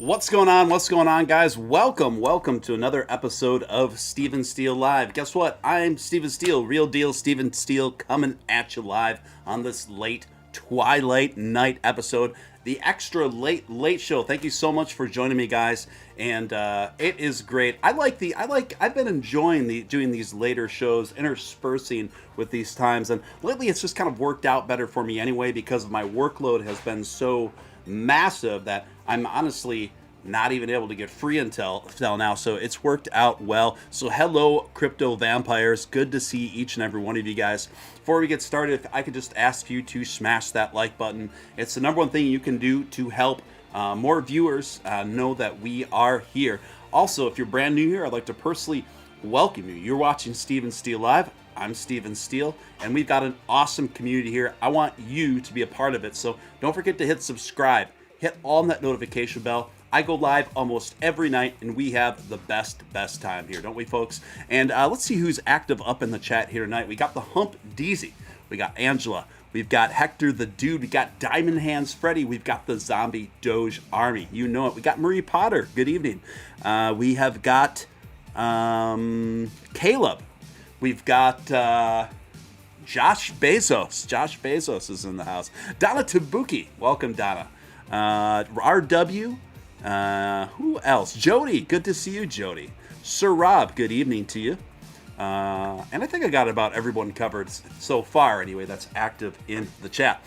What's going on? What's going on, guys? Welcome to another episode of Steven Steele Live. Guess what? I'm Steven Steele, real deal Steven Steele, coming at you live on this late twilight night episode, the extra late show. Thank you so much for joining me, guys, and it is great. I've been enjoying doing these later shows, interspersing with these times, and lately it's just kind of worked out better for me anyway because my workload has been so massive that I'm honestly not even able to get free until now, so it's worked out well. So hello, crypto vampires. Good to see each and every one of you guys. Before we get started, if I could just ask you to smash that like button. It's the number one thing you can do to help more viewers know that we are here. Also, if you're brand new here, I'd like to personally welcome you. You're watching Steven Steele Live. I'm Steven Steele, and we've got an awesome community here. I want you to be a part of it, so don't forget to hit subscribe. Hit on that notification bell. I go live almost every night, and we have the best time here, don't we, folks? And let's see who's active up in the chat here tonight. We got the Hump Deezy. We got Angela. We've got Hector the Dude. We got Diamond Hands Freddy. We've got the Zombie Doge Army. You know it. We got Marie Potter. Good evening. We have got Caleb. We've got Josh Bezos. Josh Bezos is in the house. Donna Tabuki. Welcome, Donna. RW. Who else? Jody. Good to see you, Jody. Sir Rob. Good evening to you. And I think I got about everyone covered so far, anyway, that's active in the chat.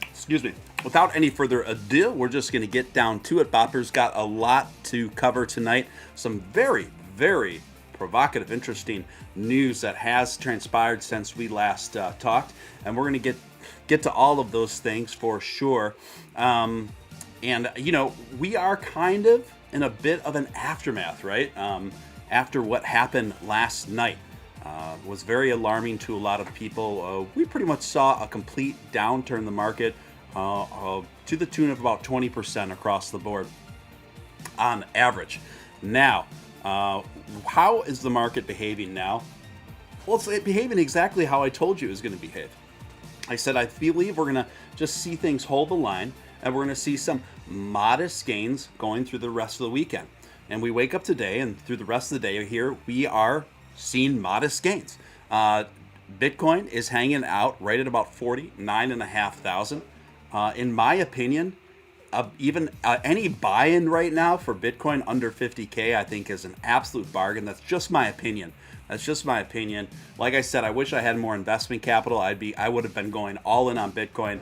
Excuse me. Without any further ado, we're just going to get down to it. Bopper's got a lot to cover tonight. Some very provocative, interesting news that has transpired since we last talked, and we're going to get to all of those things for sure. And you know, we are kind of in a bit of an aftermath, right? After what happened last night, was very alarming to a lot of people. We pretty much saw a complete downturn in the market to the tune of about 20% across the board on average. Now, how is the market behaving now? Well, it's behaving exactly how I told you it was going to behave. I said I believe we're going to just see things hold the line, and we're going to see some modest gains going through the rest of the weekend. And we wake up today, and through the rest of the day here, we are seeing modest gains. Bitcoin is hanging out right at about 49,500. In my opinion, even any buy-in right now for Bitcoin under 50K, I think is an absolute bargain. That's just my opinion. Like I said, I wish I had more investment capital. I would have been going all in on Bitcoin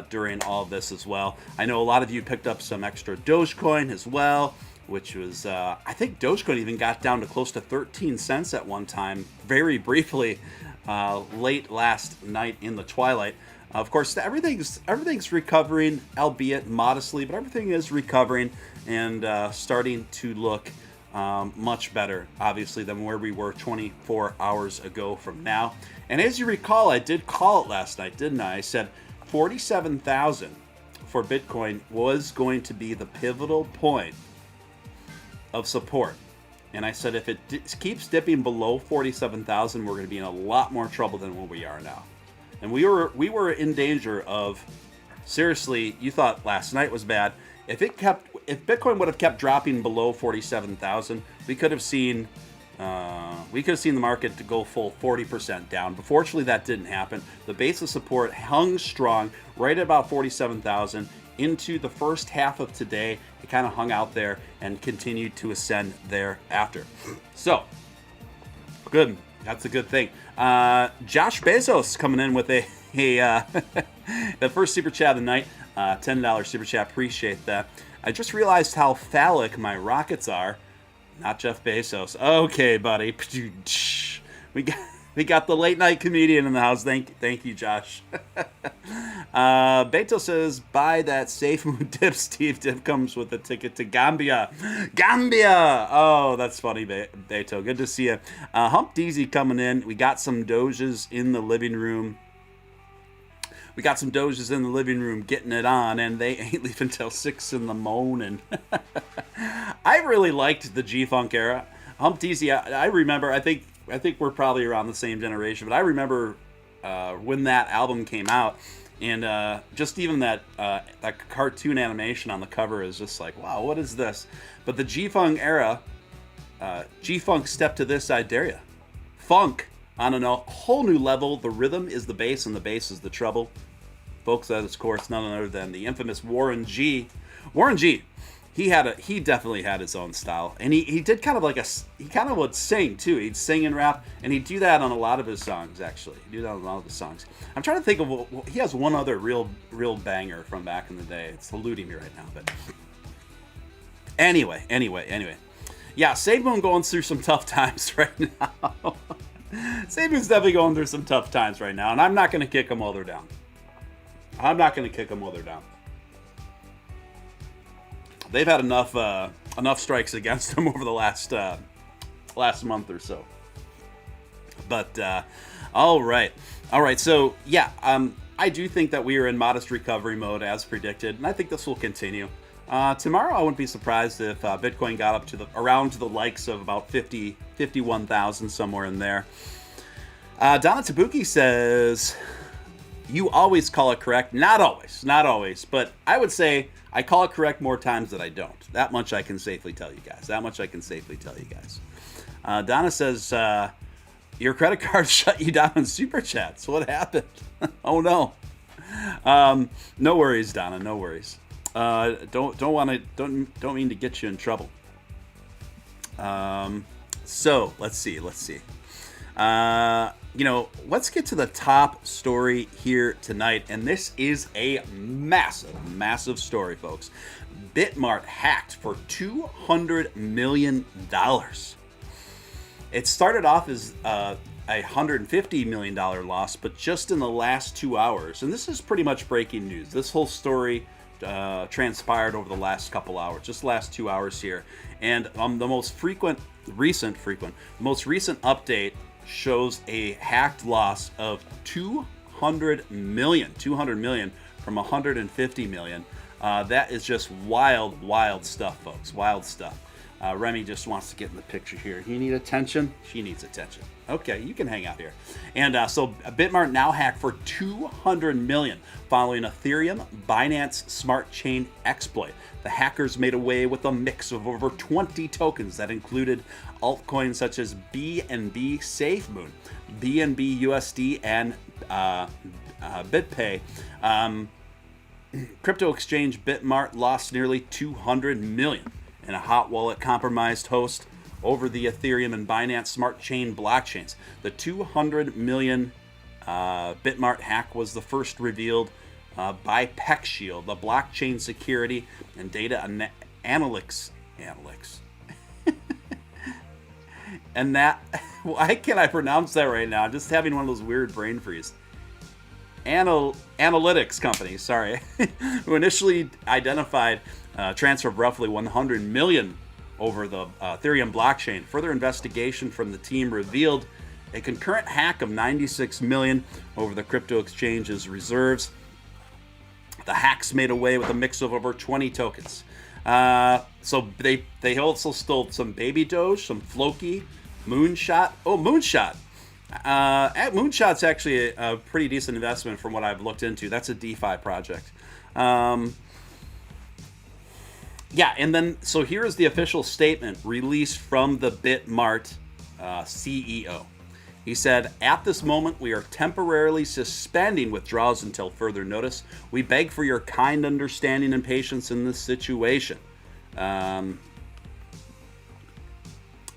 during all of this as well. I know a lot of you picked up some extra Dogecoin as well, which was, I think Dogecoin even got down to close to 13 cents at one time, very briefly, late last night in the twilight. Of course, everything's recovering, albeit modestly, but everything is recovering and starting to look much better, obviously, than where we were 24 hours ago from now. And as you recall, I did call it last night, didn't I? I said 47,000 for Bitcoin was going to be the pivotal point of support. And I said if it keeps dipping below 47,000, we're going to be in a lot more trouble than what we are now. And we were in danger of, seriously, you thought last night was bad. If Bitcoin would have kept dropping below 47,000, we could have seen the market to go full 40% down. But fortunately, that didn't happen. The base of support hung strong right at about 47,000 into the first half of today. It kind of hung out there and continued to ascend thereafter. So, good. That's a good thing. Josh Bezos coming in with the first super chat of the night, $10 super chat. Appreciate that. I just realized how phallic my rockets are. Not Jeff Bezos. Okay, buddy. We got the late night comedian in the house. Thank you, Josh. Beto says, buy that safe mood dip. Steve Dip comes with a ticket to Gambia. Oh, that's funny, Beto. Good to see you. Hump Deezy coming in. We got some Doges in the living room. Getting it on, and they ain't leaving till 6 in the morning. I really liked the G-Funk era. Hump Deezy, I remember, I think we're probably around the same generation, but I remember when that album came out, And just even that cartoon animation on the cover is just like, wow, what is this? But the G-Funk era, G-Funk step to this, I dare ya. Funk on a whole new level. The rhythm is the bass and the bass is the treble. Folks, that is, of course, none other than the infamous Warren G. Warren G. He definitely had his own style, and he did kind of he kind of would sing too. He'd sing and rap, and he'd do that on a lot of his songs. Actually, he'd do that on a lot of his songs. I'm trying to think of he has one other real banger from back in the day. It's eluding me right now, but anyway. Yeah, Save Moon going through some tough times right now. Save Moon's definitely going through some tough times right now, and I'm not going to kick them while they're down. They've had enough strikes against them over the last month or so. But all right. So yeah, I do think that we are in modest recovery mode as predicted, and I think this will continue. Tomorrow, I wouldn't be surprised if Bitcoin got up to around the likes of about 51,000, somewhere in there. Donna Tabuki says, "You always call it correct." Not always, but I would say I call it correct more times than I don't. That much I can safely tell you guys. Donna says, "Your credit card shut you down in Superchats. What happened?" Oh no. No worries, Donna. No worries. Don't mean to get you in trouble. So let's see. Let's get to the top story here tonight, and this is a massive story, folks. Bitmart hacked for $200 million. It started off as a $150 million loss, but just in the last 2 hours, and this is pretty much breaking news. This whole story transpired over the last couple hours, just the last 2 hours here, and the most recent update shows a hacked loss of 200 million from 150 million. That is just wild stuff, folks. Wild stuff. Remy just wants to get in the picture here. You need attention? She needs attention. Okay, you can hang out here. And so Bitmart now hacked for 200 million following Ethereum Binance Smart Chain exploit. The hackers made away with a mix of over 20 tokens that included altcoins such as BNB SafeMoon, BNB USD, and BitPay. Crypto exchange Bitmart lost nearly 200 million in a hot wallet compromised host over the Ethereum and Binance Smart Chain blockchains. The 200 million Bitmart hack was the first revealed by PeckShield, the blockchain security and data analytics. And that, why can't I pronounce that right now? I'm just having one of those weird brain freeze. Analytics company, sorry, who initially identified transfer of roughly 100 million over the Ethereum blockchain. Further investigation from the team revealed a concurrent hack of 96 million over the crypto exchange's reserves. The hacks made away with a mix of over 20 tokens. So they also stole some baby Doge, some Floki, Moonshot. Oh, Moonshot. Moonshot's actually a pretty decent investment from what I've looked into. That's a DeFi project. Yeah, and then, so here's the official statement released from the Bitmart CEO. He said, "At this moment, we are temporarily suspending withdrawals until further notice. We beg for your kind understanding and patience in this situation." I'm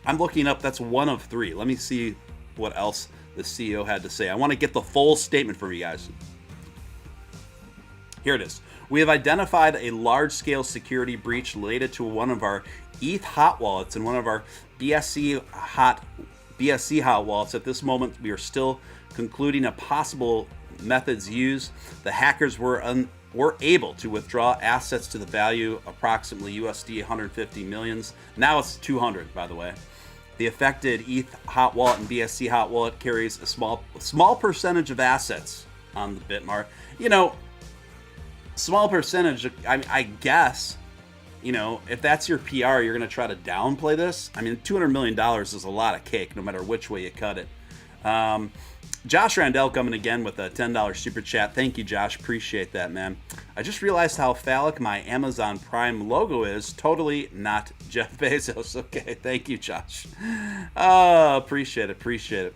looking up, that's one of three. Let me see what else the CEO had to say. I want to get the full statement from you guys. Here it is. "We have identified a large-scale security breach related to one of our ETH hot wallets and one of our BSC hot wallets. At this moment, we are still concluding a possible methods used. The hackers were able to withdraw assets to the value approximately USD 150 millions. Now it's 200, by the way. The affected ETH hot wallet and BSC hot wallet carries a small percentage of assets on the Bitmart. Small percentage, I guess, if that's your PR, you're going to try to downplay this. I mean, $200 million is a lot of cake, no matter which way you cut it. Josh Randell coming again with a $10 super chat. Thank you, Josh. Appreciate that, man. I just realized how phallic my Amazon Prime logo is. Totally not Jeff Bezos. Okay, thank you, Josh. Appreciate it.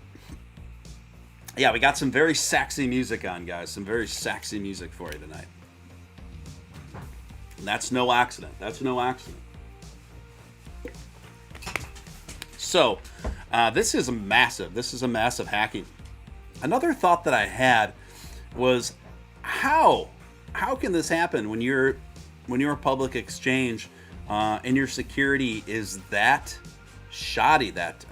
Yeah, we got some very sexy music on, guys. Some very sexy music for you tonight. And that's no accident. So, this is a massive hacking. Another thought that I had was how can this happen when you're a public exchange and your security is that shoddy that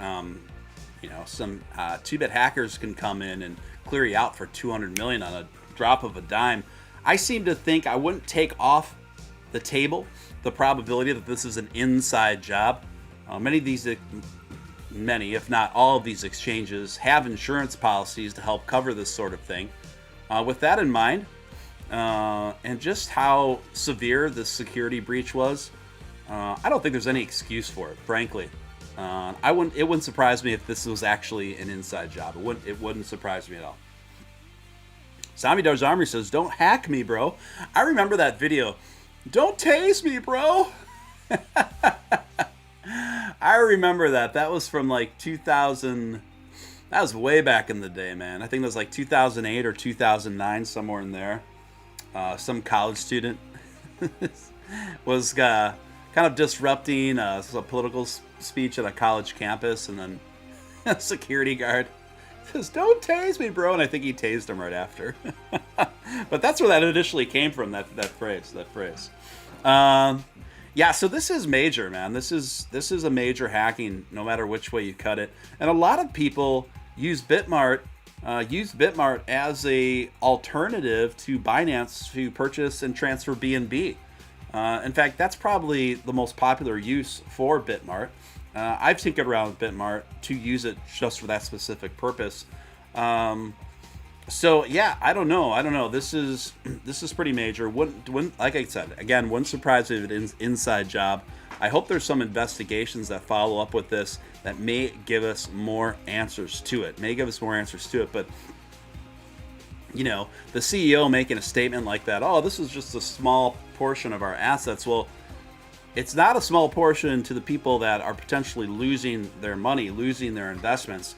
some 2-bit hackers can come in and clear you out for 200 million on a drop of a dime. I seem to think I wouldn't take off the table the probability that this is an inside job. Many, if not all of these exchanges have insurance policies to help cover this sort of thing. With that in mind, and just how severe the security breach was, I don't think there's any excuse for it, frankly. It wouldn't surprise me if this was actually an inside job. It wouldn't surprise me at all. Zombie Doge Armory says, "Don't hack me, bro." I remember that video. Don't tase me, bro. I remember that. That was from like 2000. That was way back in the day, man. I think it was like 2008 or 2009, somewhere in there. Some college student was kind of disrupting a political speech at a college campus, and then a security guard says, "Don't tase me, bro," and I think he tased him right after. But that's where that initially came from. That phrase. Yeah, so this is major, man. This is a major hacking, no matter which way you cut it. And a lot of people use Bitmart as a alternative to Binance to purchase and transfer BNB. In fact, that's probably the most popular use for Bitmart. I've tinkered around with Bitmart to use it just for that specific purpose. So yeah, I don't know. This is pretty major. Wouldn't like I said again, wouldn't surprise me if it's an inside job. I hope there's some investigations that follow up with this that may give us more answers to it. But the CEO making a statement like that, "Oh, this is just a small portion of our assets." Well, it's not a small portion to the people that are potentially losing their money, losing their investments.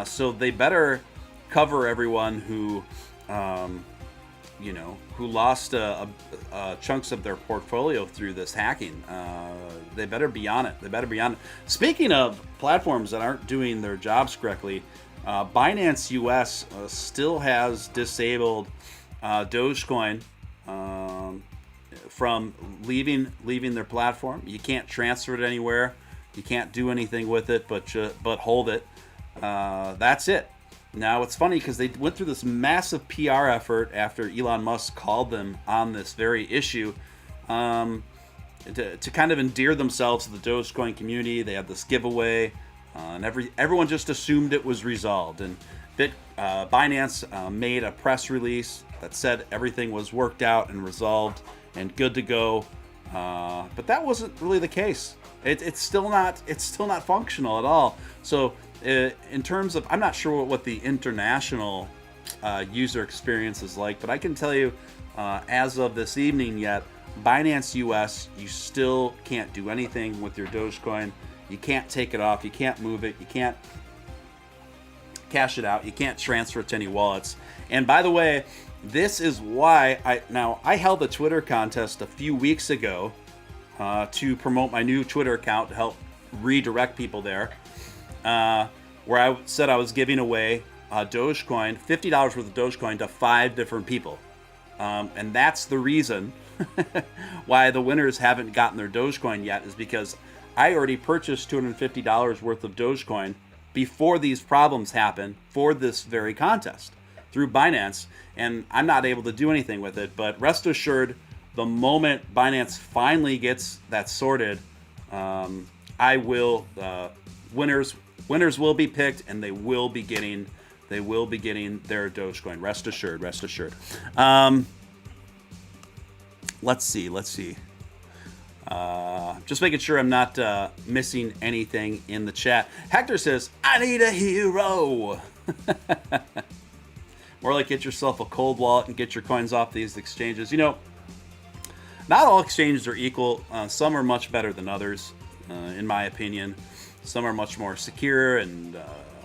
So they better cover everyone who lost chunks of their portfolio through this hacking. They better be on it. Speaking of platforms that aren't doing their jobs correctly, Binance US still has disabled Dogecoin from leaving their platform. You can't transfer it anywhere. You can't do anything with it but hold it. That's it. Now, it's funny because they went through this massive PR effort after Elon Musk called them on this very issue to kind of endear themselves to the Dogecoin community. They had this giveaway, and everyone just assumed it was resolved. And Binance made a press release that said everything was worked out and resolved and good to go. But that wasn't really the case. It's still not functional at all. So in terms of, I'm not sure what the international user experience is like, but I can tell you as of this evening yet, Binance US, you still can't do anything with your Dogecoin. You can't take it off. You can't move it. You can't cash it out. You can't transfer it to any wallets. And by the way, this is why I held a Twitter contest a few weeks ago to promote my new Twitter account to help redirect people there, where I said I was giving away Dogecoin, $50 worth of Dogecoin to 5 different people. And that's the reason why the winners haven't gotten their Dogecoin yet, is because I already purchased $250 worth of Dogecoin before these problems happened for this very contest through Binance, and I'm not able to do anything with it. But rest assured, the moment Binance finally gets that sorted, I will winners will be picked, and they will be getting their Dogecoin. Rest assured. Let's see. Just making sure I'm not missing anything in the chat. Hector says, I need a hero. More like get yourself a cold wallet and get your coins off these exchanges. You know, not all exchanges are equal. Some are much better than others, in my opinion. Some are much more secure and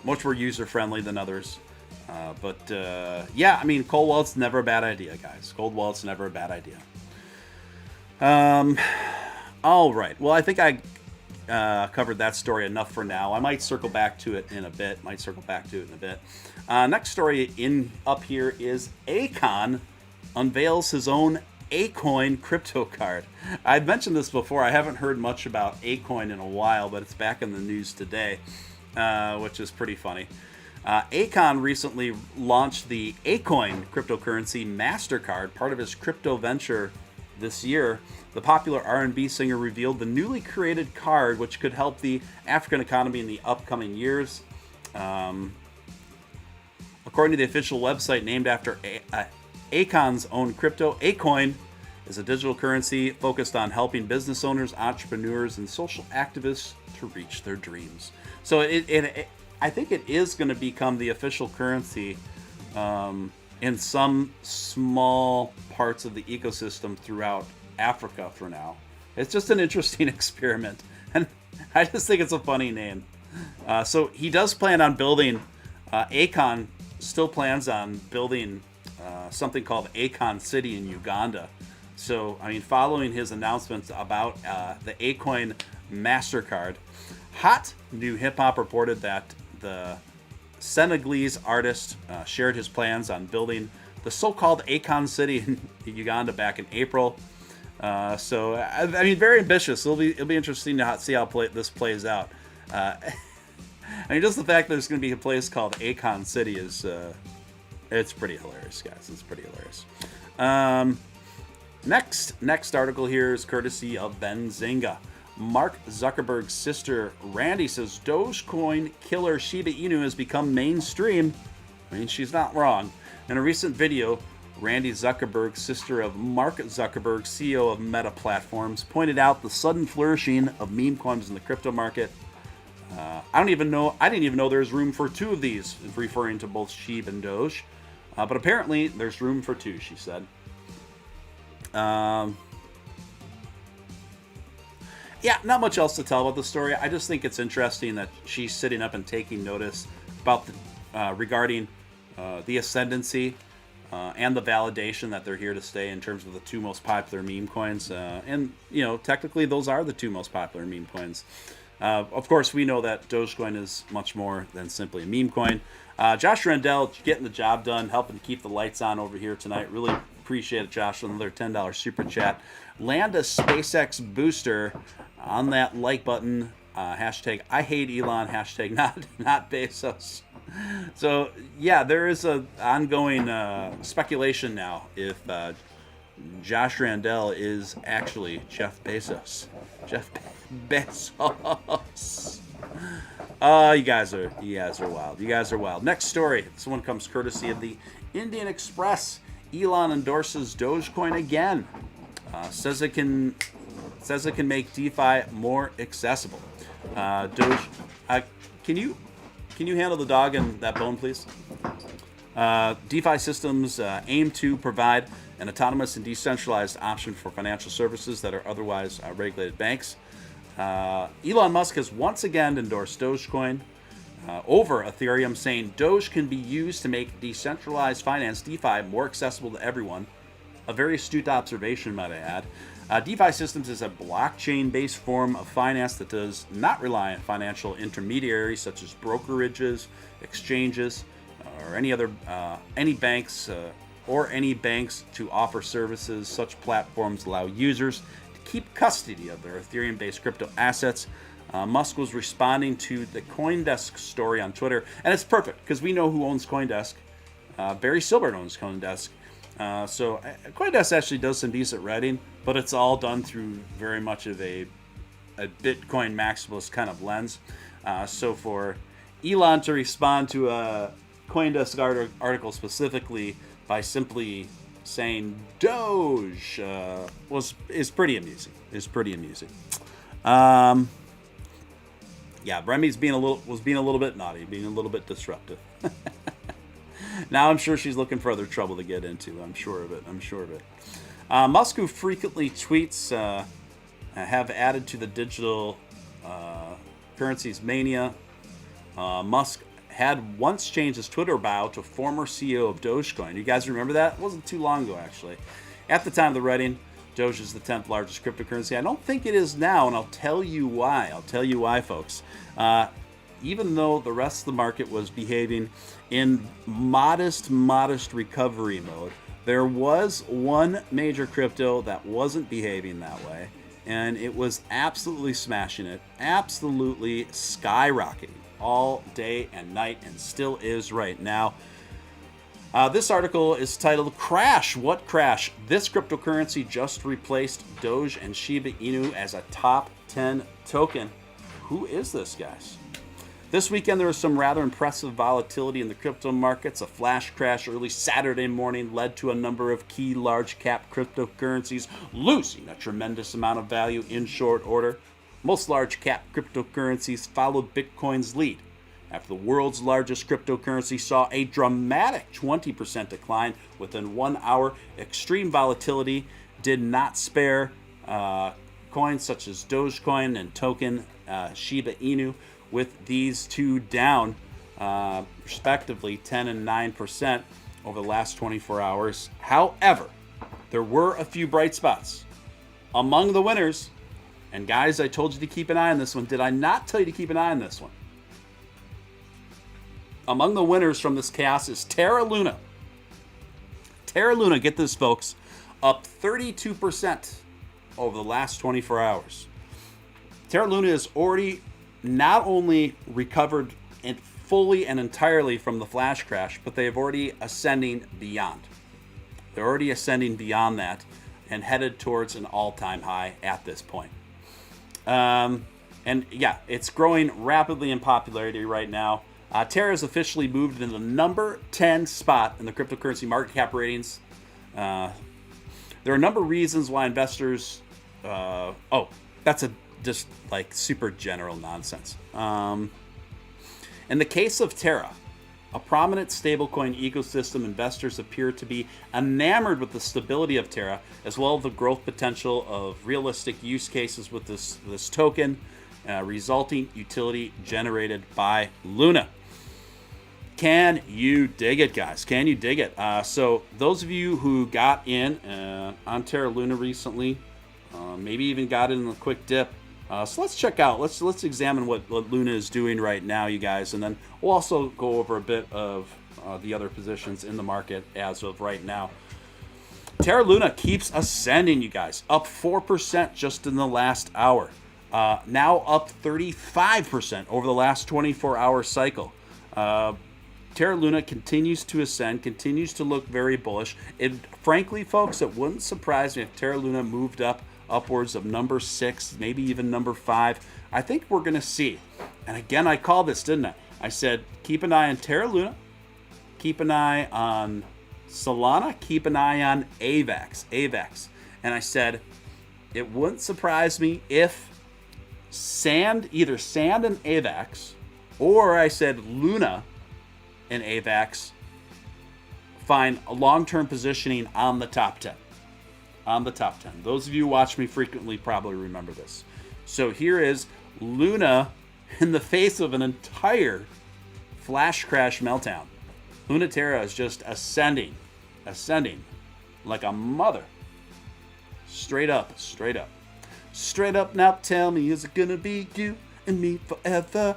much more user-friendly than others. But yeah, I mean, cold wallet's never a bad idea, guys. Cold wallet's never a bad idea. All right. Well, I think I covered that story enough for now. I might circle back to it in a bit. Next story up here is Akon unveils his own Akon crypto card. I've mentioned this before. I haven't heard much about Akon in a while, but it's back in the news today, which is pretty funny. Akon recently launched the Akon cryptocurrency MasterCard, part of his crypto venture this year. The popular R&B singer revealed the newly created card, which could help the African economy in the upcoming years. According to the official website named after Akon's own crypto, Akon is a digital currency focused on helping business owners, entrepreneurs, and social activists to reach their dreams. So I think it is going to become the official currency in some small parts of the ecosystem throughout Africa for now. It's just an interesting experiment, and I just think it's a funny name. So he does plan on building, Akon still plans on building something called Akon City in Uganda. So, I mean, following his announcements about the Akon MasterCard, Hot New Hip Hop reported that the Senegalese artist shared his plans on building the so-called Akon City in Uganda back in April. So, I mean, very ambitious. It'll be interesting to see how this plays out. I mean, just the fact that there's going to be a place called Akon City is, it's pretty hilarious, guys. It's pretty hilarious. Next article here is courtesy of Benzinga. Mark Zuckerberg's sister, Randy, says Dogecoin killer Shiba Inu has become mainstream. I mean, she's not wrong. In a recent video, Randy Zuckerberg, sister of Mark Zuckerberg, CEO of Meta Platforms, pointed out the sudden flourishing of meme coins in the crypto market. I didn't even know there's room for two of these, referring to both Shiba and Doge. But apparently, there's room for two, she said. Yeah, not much else to tell about the story. I just think it's interesting that she's sitting up and taking notice about regarding the ascendancy and the validation that they're here to stay in terms of the two most popular meme coins. And, you know, technically those are the two most popular meme coins. Of course, we know that Dogecoin is much more than simply a meme coin. Josh Rendell getting the job done, helping keep the lights on over here tonight. Really appreciate it, Josh. Another $10 super chat. Land a SpaceX booster on that like button. Hashtag I hate Elon. Hashtag not Bezos. So yeah, there is a ongoing speculation now if Josh Randell is actually Jeff Bezos. Jeff Bezos. You guys are wild. You guys are wild. Next story. This one comes courtesy of the Indian Express. Elon endorses Dogecoin again. Says it can make DeFi more accessible. Doge, can you handle the dog and that bone, please? DeFi systems aim to provide an autonomous and decentralized option for financial services that are otherwise regulated banks. Elon Musk has once again endorsed Dogecoin over Ethereum, saying Doge can be used to make decentralized finance, DeFi, more accessible to everyone. A very astute observation, might I add. DeFi systems is a blockchain-based form of finance that does not rely on financial intermediaries such as brokerages, exchanges, or any banks to offer services. Such platforms allow users to keep custody of their Ethereum-based crypto assets. Musk was responding to the CoinDesk story on Twitter, and it's perfect because we know who owns CoinDesk. Barry Silbert owns CoinDesk. So CoinDesk actually does some decent writing, but it's all done through very much of a Bitcoin maximalist kind of lens. So for Elon to respond to a CoinDesk article specifically by simply saying Doge is pretty amusing. Yeah, Remy's was being a little bit naughty, being a little bit disruptive. Now I'm sure she's looking for other trouble to get into. I'm sure of it. Musk, who frequently tweets, have added to the digital currencies mania. Musk had once changed his Twitter bio to former CEO of Dogecoin. You guys remember that? It wasn't too long ago, actually. At the time of the writing, Doge is the 10th largest cryptocurrency. I don't think it is now, and I'll tell you why. Folks. Even though the rest of the market was behaving in modest recovery mode, there was one major crypto that wasn't behaving that way, and it was absolutely smashing it, absolutely skyrocketing all day and night, and still is right now. This article is titled Crash. What crash? This cryptocurrency just replaced Doge and Shiba Inu as a top 10 token. Who is this, guys? This weekend, there was some rather impressive volatility in the crypto markets. A flash crash early Saturday morning led to a number of key large cap cryptocurrencies losing a tremendous amount of value in short order. Most large cap cryptocurrencies followed Bitcoin's lead, after the world's largest cryptocurrency saw a dramatic 20% decline within 1 hour. Extreme volatility did not spare coins such as Dogecoin and token Shiba Inu, with these two down respectively 10 and 9% over the last 24 hours. However, there were a few bright spots. Among the winners, and guys, I told you to keep an eye on this one. Did I not tell you to keep an eye on this one? Among the winners from this chaos is Terra Luna. Terra Luna, get this, folks, up 32% over the last 24 hours. Terra Luna is already not only recovered fully and entirely from the flash crash, but they have already ascending beyond. They're already ascending beyond that and headed towards an all-time high at this point. And yeah, it's growing rapidly in popularity right now. Terra has officially moved into the number 10 spot in the cryptocurrency market cap ratings. There are a number of reasons why investors... that's just like super general nonsense. In the case of Terra, a prominent stablecoin ecosystem, investors appear to be enamored with the stability of Terra, as well as the growth potential of realistic use cases with this token, resulting utility generated by Luna. Can you dig it, guys? Can you dig it? So those of you who got in on Terra Luna recently, maybe even got in a quick dip, so let's check out, let's examine what Luna is doing right now, you guys, and then we'll also go over a bit of the other positions in the market as of right now. Terra Luna keeps ascending, you guys, up 4% just in the last hour. Now up 35% over the last 24-hour cycle. Terra Luna continues to ascend, continues to look very bullish. Frankly, folks, it wouldn't surprise me if Terra Luna moved upwards of number 6, maybe even number 5. I think we're going to see. And again, I called this, didn't I? I said, keep an eye on Terra Luna, keep an eye on Solana, keep an eye on AVAX. And I said, it wouldn't surprise me if either Sand and AVAX, or I said Luna and AVAX find a long-term positioning on the top 10. On the top 10. Those of you who watch me frequently probably remember this. So here is Luna in the face of an entire flash crash meltdown. Luna Terra is just ascending like a mother. Straight up. Now tell me, is it gonna be you and me forever?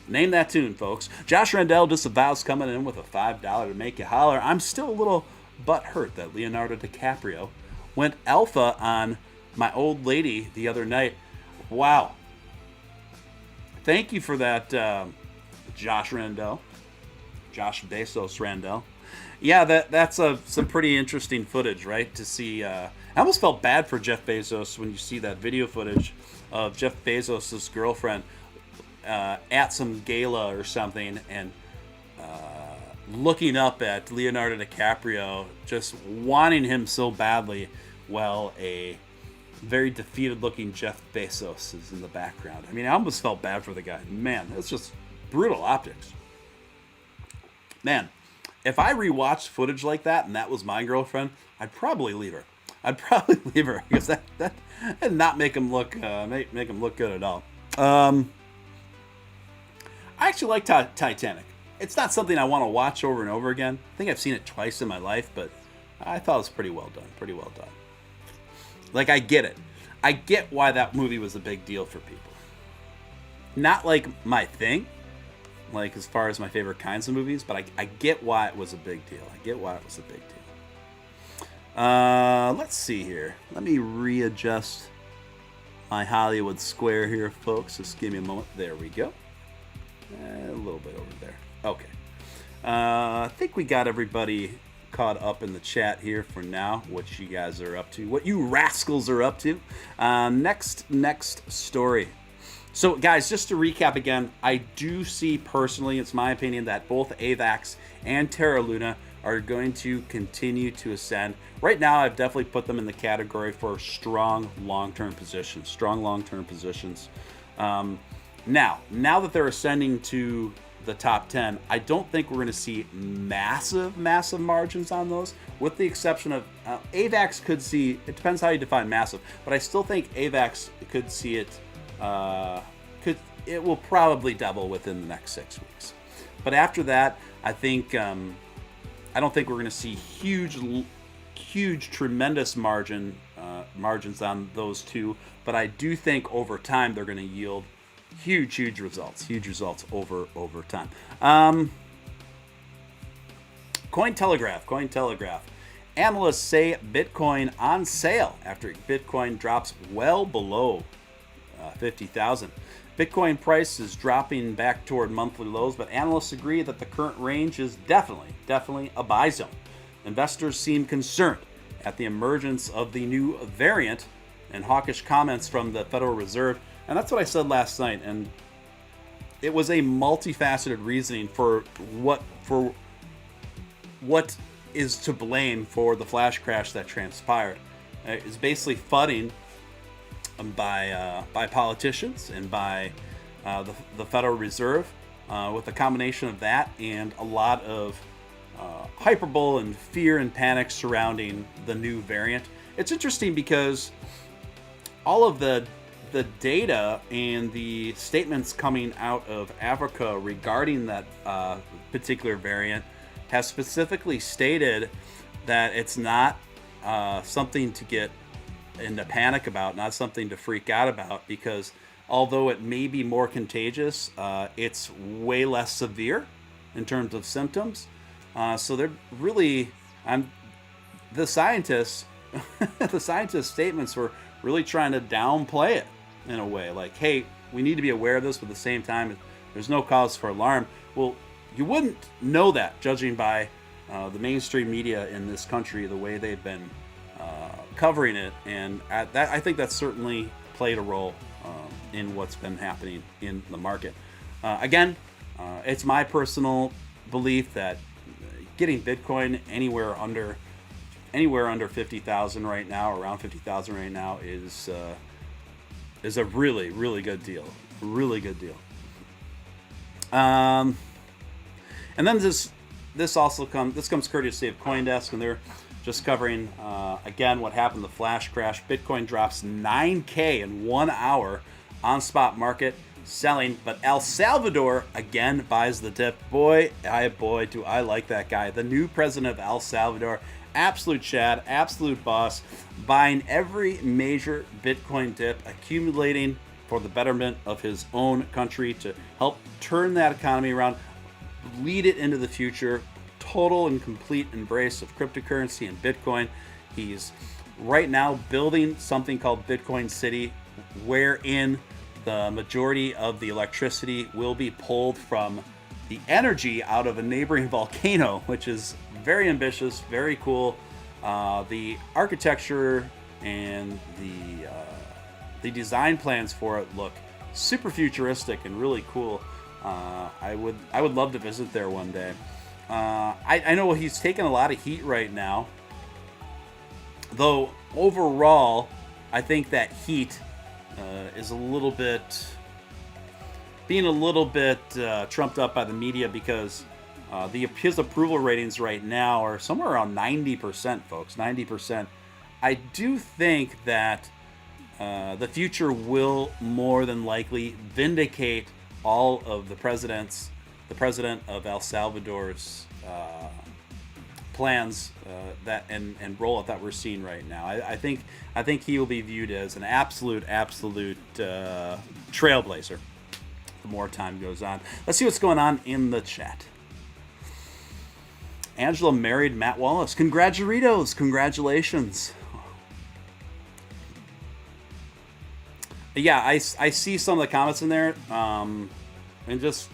Name that tune, folks. Josh Randell disavows coming in with a $5 to make you holler. I'm still a little butthurt that Leonardo DiCaprio went alpha on my old lady the other night. Wow. Thank you for that, Josh Bezos Randell. Yeah, that's some pretty interesting footage, right? To see, I almost felt bad for Jeff Bezos when you see that video footage of Jeff Bezos' girlfriend at some gala or something, and looking up at Leonardo DiCaprio, just wanting him so badly, while a very defeated-looking Jeff Bezos is in the background. I mean, I almost felt bad for the guy. Man, that's just brutal optics. Man, if I rewatched footage like that and that was my girlfriend, I'd probably leave her. Because that did not make him look make him look good at all. I actually like Titanic. It's not something I want to watch over and over again. I think I've seen it twice in my life, but I thought it was pretty well done. Pretty well done. Like, I get it. I get why that movie was a big deal for people. Not like my thing, like as far as my favorite kinds of movies, but I get why it was a big deal. Let's see here. Let me readjust my Hollywood square here, folks. Just give me a moment. There we go. A little bit over there. Okay. I think we got everybody caught up in the chat here for now. What you guys are up to. What you rascals are up to. Next story. So, guys, just to recap again, I do see personally, it's my opinion, that both AVAX and Terra Luna are going to continue to ascend. Right now, I've definitely put them in the category for strong long-term positions. Now that they're ascending to the top 10, I don't think we're going to see massive margins on those, with the exception of AVAX could see, it depends how you define massive, but I still think AVAX could see it, it will probably double within the next 6 weeks. But after that, I think, I don't think we're going to see huge, tremendous margins on those two, but I do think over time they're going to yield huge results over time. Cointelegraph. Analysts say Bitcoin on sale after Bitcoin drops well below 50,000. Bitcoin price is dropping back toward monthly lows, but analysts agree that the current range is definitely a buy zone. Investors seem concerned at the emergence of the new variant and hawkish comments from the Federal Reserve. And that's what I said last night, and it was a multifaceted reasoning for what is to blame for the flash crash that transpired. It's basically fudding by politicians and by the Federal Reserve, with a combination of that and a lot of hyperbole and fear and panic surrounding the new variant. It's interesting because all of the data and the statements coming out of Africa regarding that particular variant has specifically stated that it's not something to get into panic about, not something to freak out about, because although it may be more contagious, it's way less severe in terms of symptoms. So they're really, the scientists statements were really trying to downplay it in a way, like, hey, we need to be aware of this, but at the same time, there's no cause for alarm. Well, you wouldn't know that judging by the mainstream media in this country, the way they've been covering it, and I think that's certainly played a role in what's been happening in the market. Again, it's my personal belief that getting Bitcoin anywhere under 50,000 right now, around 50,000 right now, is a really good deal. And then this comes courtesy of CoinDesk, and they're just covering again what happened, the flash crash. Bitcoin drops 9K in 1 hour on spot market selling, but El Salvador again buys the dip. Boy, do I like that guy. The new president of El Salvador, absolute Chad, absolute boss, buying every major Bitcoin dip, accumulating for the betterment of his own country to help turn that economy around, lead it into the future. Total and complete embrace of cryptocurrency and Bitcoin. He's right now building something called Bitcoin City, wherein the majority of the electricity will be pulled from the energy out of a neighboring volcano, which is very ambitious, very cool. The architecture and the design plans for it look super futuristic and really cool. I would love to visit there one day. I know he's taking a lot of heat right now. Though, overall, I think that heat is being a little bit trumped up by the media because his approval ratings right now are somewhere around 90%, folks. 90%. I do think that the future will more than likely vindicate all of the president of El Salvador's plans and rollout that we're seeing right now. I think he will be viewed as an absolute trailblazer the more time goes on. Let's see what's going on in the chat. Angela married Matt Wallace. Congratulations. Yeah, I see some of the comments in there, and just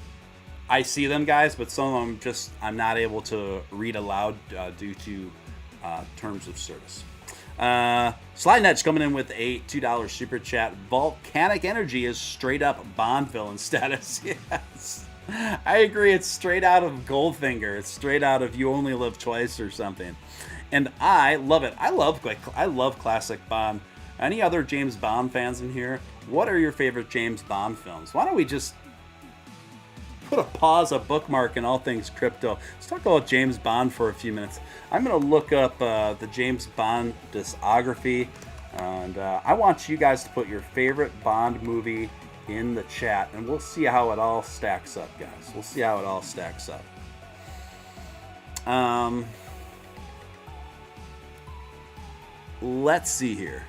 I see them, guys, but some of them just I'm not able to read aloud due to terms of service. Slide Edge coming in with a $2 super chat. Volcanic Energy is straight up Bond villain status. Yes, I agree. It's straight out of Goldfinger. It's straight out of You Only Live Twice or something, and I love it. I love classic Bond. Any other James Bond fans in here? What are your favorite James Bond films? Why don't we just put a bookmark in all things crypto. Let's talk about James Bond for a few minutes. I'm going to look up the James Bond discography, and I want you guys to put your favorite Bond movie in the chat, and we'll see how it all stacks up, guys. We'll see how it all stacks up. Let's see here.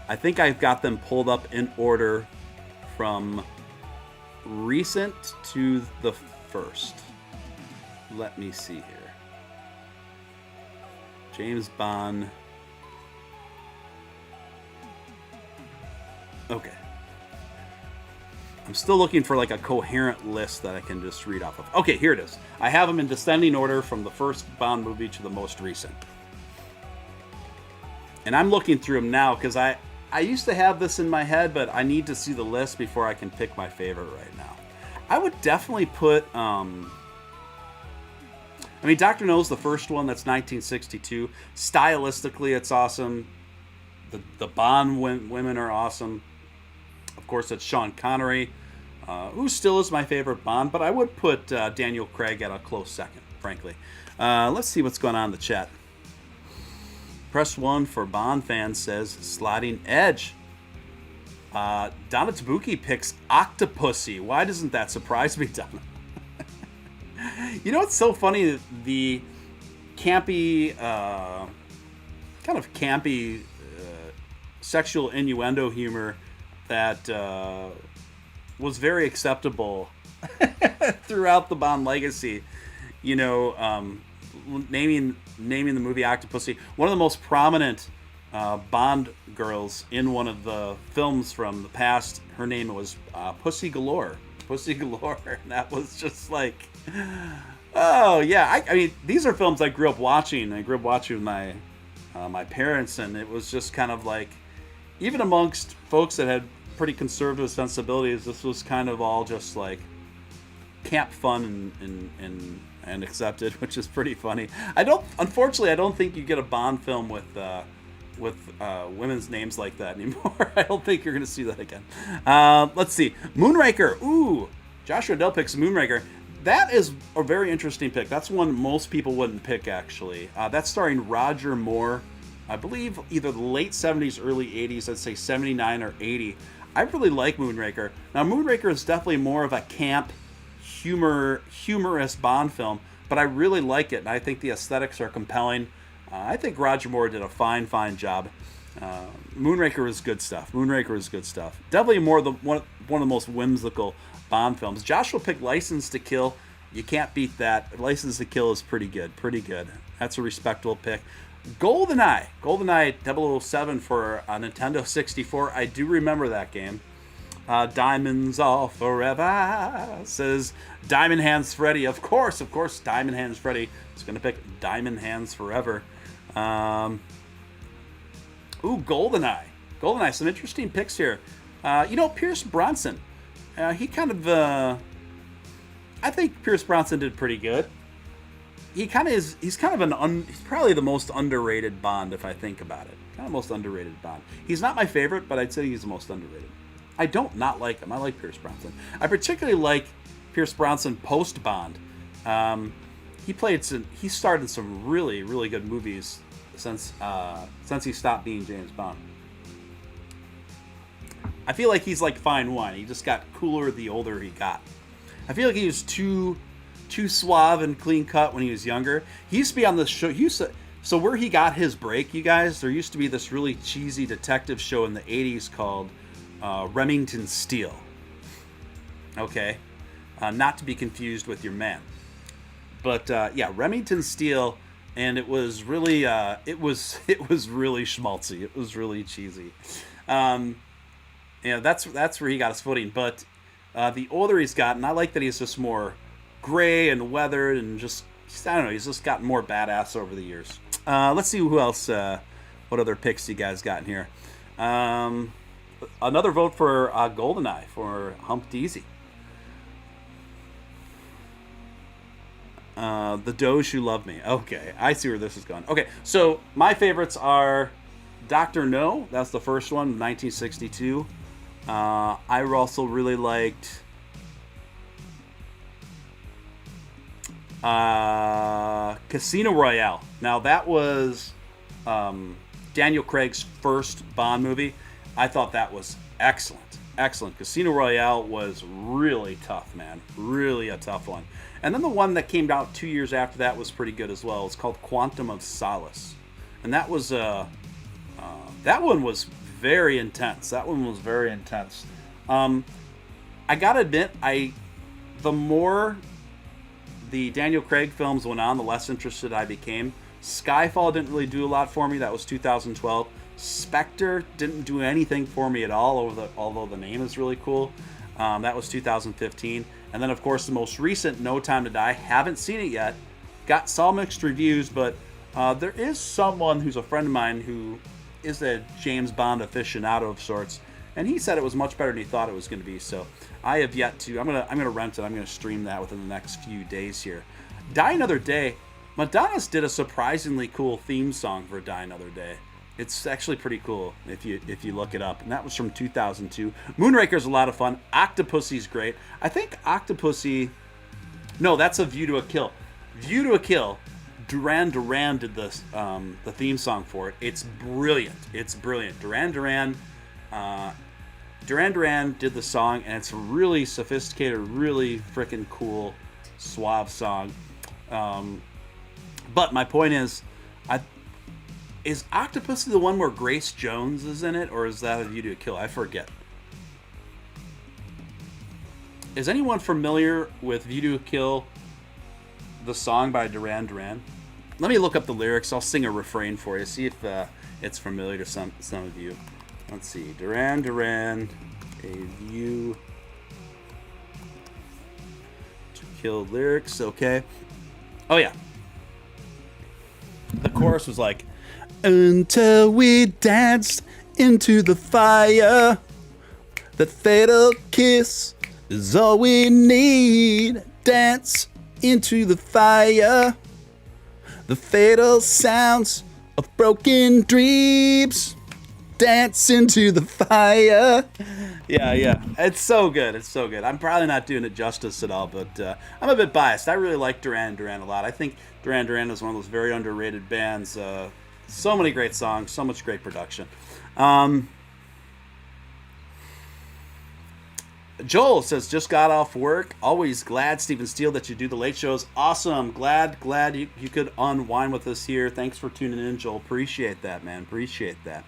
I think I've got them pulled up in order from recent to the first. Let me see here. James Bond. Okay. I'm still looking for like a coherent list that I can just read off of. Okay, here it is. I have them in descending order from the first Bond movie to the most recent. And I'm looking through them now because I used to have this in my head, but I need to see the list before I can pick my favorite right now. I would definitely put, Dr. No's the first one. That's 1962. Stylistically, it's awesome. The Bond women are awesome. Of course, it's Sean Connery, who still is my favorite Bond, but I would put Daniel Craig at a close second, frankly. Let's see what's going on in the chat. Press 1 for Bond fans says Sliding Edge. Donna Tabuki picks Octopussy. Why doesn't that surprise me, Donna? You know what's so funny? The campy, sexual innuendo humor that was very acceptable throughout the Bond legacy. You know, naming the movie Octopussy. One of the most prominent Bond girls in one of the films from the past, her name was Pussy Galore. Pussy Galore. And that was just like, oh yeah. I mean, these are films I grew up watching. I grew up watching with my parents, and it was just kind of like, even amongst folks that had pretty conservative sensibilities, this was kind of all just like camp fun and accepted, which is pretty funny. Unfortunately, I don't think you get a Bond film with women's names like that anymore. I don't think you're going to see that again. Let's see. Moonraker. Ooh, Joshua Dell picks Moonraker. That is a very interesting pick. That's one most people wouldn't pick, actually. That's starring Roger Moore. I believe either the late 70s, early 80s. I'd say 79 or 80. I really like Moonraker. Now, Moonraker is definitely more of a camp, humorous Bond film, but I really like it, and I think the aesthetics are compelling. I think Roger Moore did a fine job. Moonraker is good stuff. Definitely one of the most whimsical Bond films. Joshua picked License to Kill. You can't beat that. License to Kill is pretty good. That's a respectable pick. GoldenEye 007 for Nintendo 64. I do remember that game. Diamonds all forever, says Diamond Hands Freddy. Of course, Diamond Hands Freddy is going to pick Diamond Hands Forever. GoldenEye, some interesting picks here. Pierce Bronson. I think Pierce Bronson did pretty good. he kind of is. He's kind of he's probably the most underrated Bond if I think about it. Kind of most underrated Bond. He's not my favorite, but I'd say he's the most underrated. I don't not like him. I like Pierce Brosnan. I particularly like Pierce Brosnan post Bond. He starred in some really really good movies since he stopped being James Bond. I feel like he's like fine wine. He just got cooler the older he got. I feel like he was too suave and clean cut when he was younger. He used to be on the show. So where he got his break, you guys, there used to be this really cheesy detective show in the 80s called Remington Steele. Okay? Not to be confused with your man. But yeah, Remington Steele, and it was really it was really schmaltzy. It was really cheesy. That's where he got his footing. But the older he's gotten, I like that he's just more gray and weathered and just, I don't know, he's just gotten more badass over the years. Let's see who else, what other picks you guys got in here. Another vote for GoldenEye for Hump Deezy. The Doge Who Loved Me. Okay, I see where this is going. Okay, so my favorites are Dr. No. That's the first one, 1962. I also really liked Casino Royale. Now that was Daniel Craig's first Bond movie. I thought that was excellent. Casino Royale was really tough, man. Really a tough one. And then the one that came out 2 years after that was pretty good as well. It's called Quantum of Solace. And that was that one was very intense. I gotta admit, the more the Daniel Craig films went on, the less interested I became. Skyfall didn't really do a lot for me. That was 2012. Spectre didn't do anything for me at all, although the name is really cool. That was 2015. And then, of course, the most recent, No Time to Die. Haven't seen it yet. Saw mixed reviews, but there is someone who's a friend of mine who is a James Bond aficionado of sorts, and he said it was much better than he thought it was going to be. So I have yet to. I'm gonna rent it. I'm gonna stream that within the next few days here. Die Another Day. Madonna's did a surprisingly cool theme song for Die Another Day. It's actually pretty cool if you look it up. And that was from 2002. Moonraker's a lot of fun. Octopussy's great. I think Octopussy... No, that's A View to a Kill. View to a Kill. Duran Duran did the theme song for it. It's brilliant. Duran Duran did the song, and it's a really sophisticated, really freaking cool, suave song. But my point is Octopussy the one where Grace Jones is in it, or is that A View to a Kill? I forget. Is anyone familiar with View to a Kill, the song by Duran Duran? Let me look up the lyrics. I'll sing a refrain for you. See if it's familiar to some of you. Let's see. Duran Duran, A View to Kill lyrics. Okay. Oh, yeah. The chorus was like, until we danced into the fire, that fatal kiss is all we need. Dance into the fire, the fatal sounds of broken dreams. Dance into the fire. Yeah. It's so good. I'm probably not doing it justice at all, but I'm a bit biased. I really like Duran Duran a lot. I think Duran Duran is one of those very underrated bands. So many great songs, so much great production. Joel says, just got off work. Always glad, Stephen Steele, that you do the late shows. Awesome. Glad you could unwind with us here. Thanks for tuning in, Joel. Appreciate that, man. Appreciate that.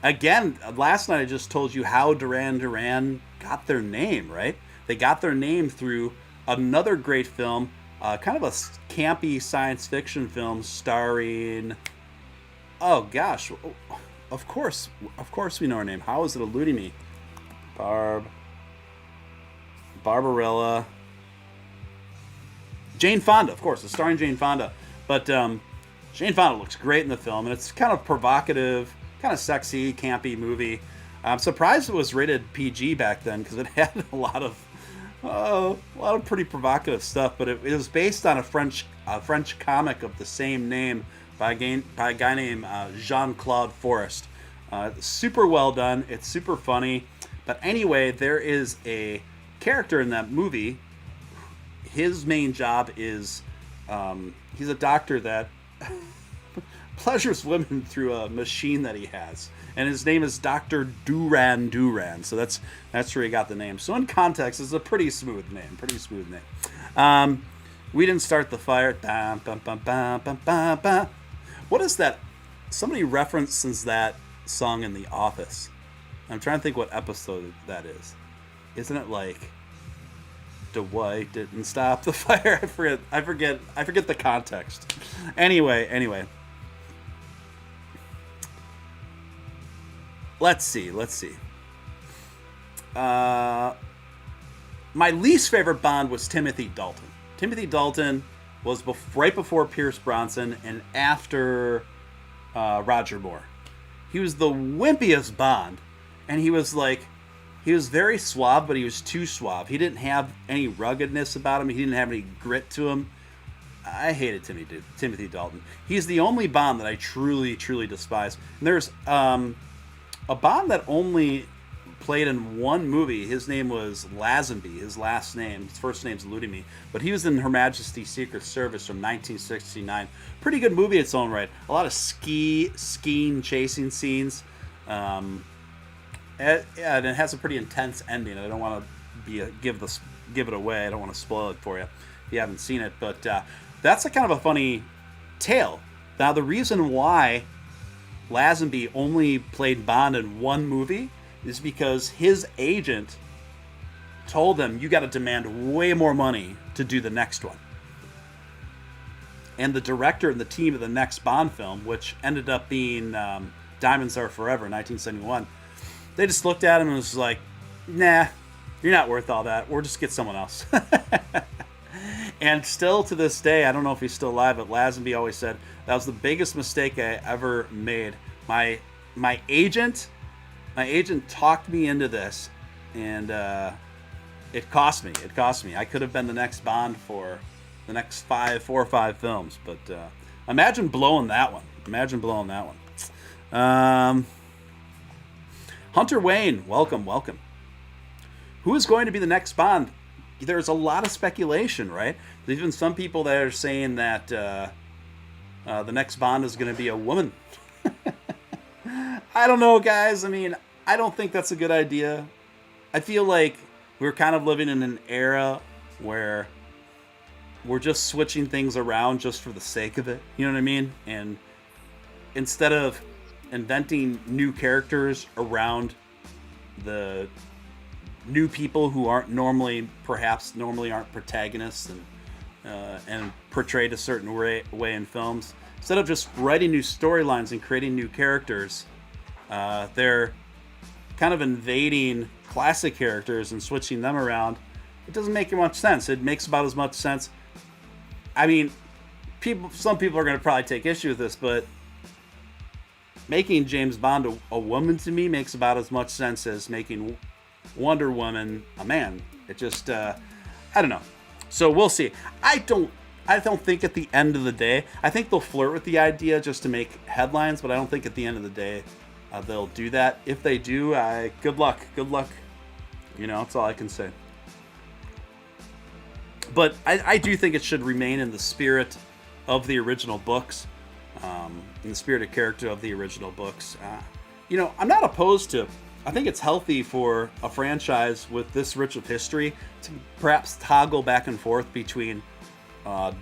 Again, last night I just told you how Duran Duran got their name, right? They got their name through another great film, kind of a campy science fiction film starring... Oh, gosh. Of course we know her name. How is it eluding me? Barbarella. Jane Fonda, of course. It's starring Jane Fonda. But Jane Fonda looks great in the film, and it's kind of provocative, kind of sexy, campy movie. I'm surprised it was rated PG back then, because it had a lot of Oh, a lot of pretty provocative stuff, but it was based on a French comic of the same name by a guy named Jean-Claude Forest. Super well done. It's super funny. But anyway, there is a character in that movie. His main job is he's a doctor that pleasures women through a machine that he has, and his name is Dr. Duran Duran. So that's where he got the name. So in context, it's a pretty smooth name. We didn't start the fire. Bam, bam, bam, bam, bam, bam, bam. What is that? Somebody references that song in The Office. I'm trying to think what episode that is. Isn't it like Dwight didn't stop the fire? I forget the context. Anyway. Let's see. My least favorite Bond was Timothy Dalton. Timothy Dalton was right before Pierce Brosnan and after Roger Moore. He was the wimpiest Bond, and he was very suave, but he was too suave. He didn't have any ruggedness about him. He didn't have any grit to him. I hated Timothy Dalton. He's the only Bond that I truly, truly despise. And there's a Bond that only played in one movie. His name was Lazenby. His last name, his first name's eluding me, but he was in Her Majesty's Secret Service from 1969. Pretty good movie in its own right. A lot of skiing, chasing scenes. And it has a pretty intense ending. I don't want to give it away. I don't want to spoil it for you if you haven't seen it. But that's a kind of a funny tale. Now, the reason why Lazenby only played Bond in one movie is because his agent told him, you got to demand way more money to do the next one. And the director and the team of the next Bond film, which ended up being Diamonds Are Forever, 1971, they just looked at him and was like, nah, you're not worth all that. We'll just get someone else. And still to this day, I don't know if he's still alive, but Lazenby always said, that was the biggest mistake I ever made. My agent talked me into this, and it cost me. I could have been the next Bond for the next 4 or 5 films, but imagine blowing that one. Hunter Wayne, welcome. Who is going to be the next Bond? There's a lot of speculation, right? There's even some people that are saying that the next Bond is going to be a woman. I don't know, guys. I mean, I don't think that's a good idea. I feel like we're kind of living in an era where we're just switching things around just for the sake of it. You know what I mean? And instead of inventing new characters around the new people who aren't normally aren't protagonists and portrayed a certain way in films, instead of just writing new storylines and creating new characters, they're kind of invading classic characters and switching them around. It doesn't make much sense. It makes about as much sense. I mean, some people are going to probably take issue with this, but making James Bond a woman to me makes about as much sense as making Wonder Woman a man. It just, I don't know. So we'll see. I don't think at the end of the day, I think they'll flirt with the idea just to make headlines, but I don't think at the end of the day they'll do that. If they do, good luck. You know, that's all I can say. But I do think it should remain in the spirit of the original books, in the spirit of character of the original books. You know, I'm not opposed to. I think it's healthy for a franchise with this rich of history to perhaps toggle back and forth between a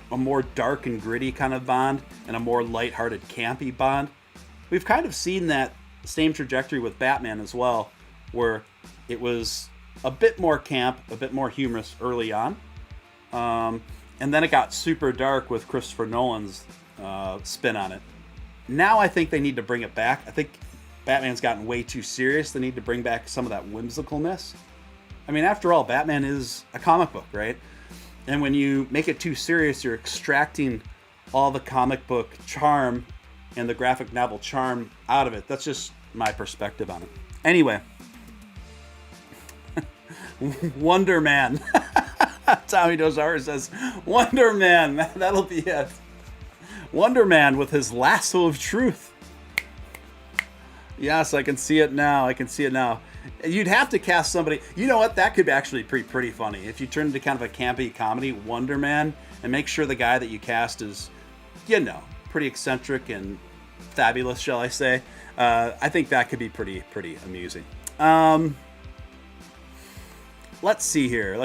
more dark and gritty kind of Bond and a more lighthearted, campy Bond. We've kind of seen that same trajectory with Batman as well, where it was a bit more camp, a bit more humorous early on. And then it got super dark with Christopher Nolan's spin on it. Now I think they need to bring it back. I think Batman's gotten way too serious. They need to bring back some of that whimsicalness. I mean, after all, Batman is a comic book, right? And when you make it too serious, you're extracting all the comic book charm and the graphic novel charm out of it. That's just my perspective on it. Anyway, Wonder Man. Tommy Dozar says, Wonder Man. That'll be it. Wonder Man with his lasso of truth. Yes, I can see it now. I can see it now. You'd have to cast somebody. You know what? That could actually be pretty funny. If you turn into kind of a campy comedy, Wonder Man, and make sure the guy that you cast is, you know, pretty eccentric and fabulous, shall I say. I think that could be pretty amusing. Let's see here.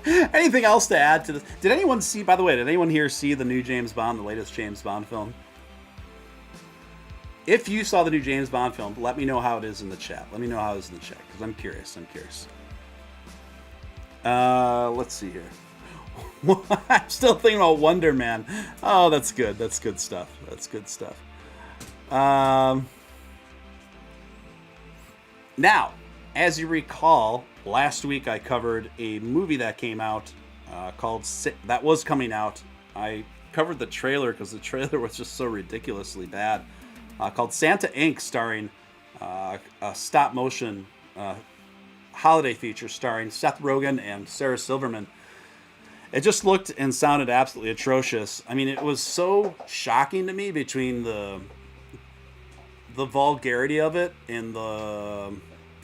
Anything else to add to this? Did anyone see, by the way, did anyone here see the new James Bond, the latest James Bond film? If you saw the new James Bond film, let me know how it is in the chat. Let me know how it is in the chat, because I'm curious. Let's see here. I'm still thinking about Wonder Man. Oh, that's good. That's good stuff. Now, as you recall, last week I covered a movie that came out that was coming out. I covered the trailer because the trailer was just so ridiculously bad. Called Santa Inc., starring a stop-motion holiday feature starring Seth Rogen and Sarah Silverman. It just looked and sounded absolutely atrocious. I mean, it was so shocking to me between the vulgarity of it and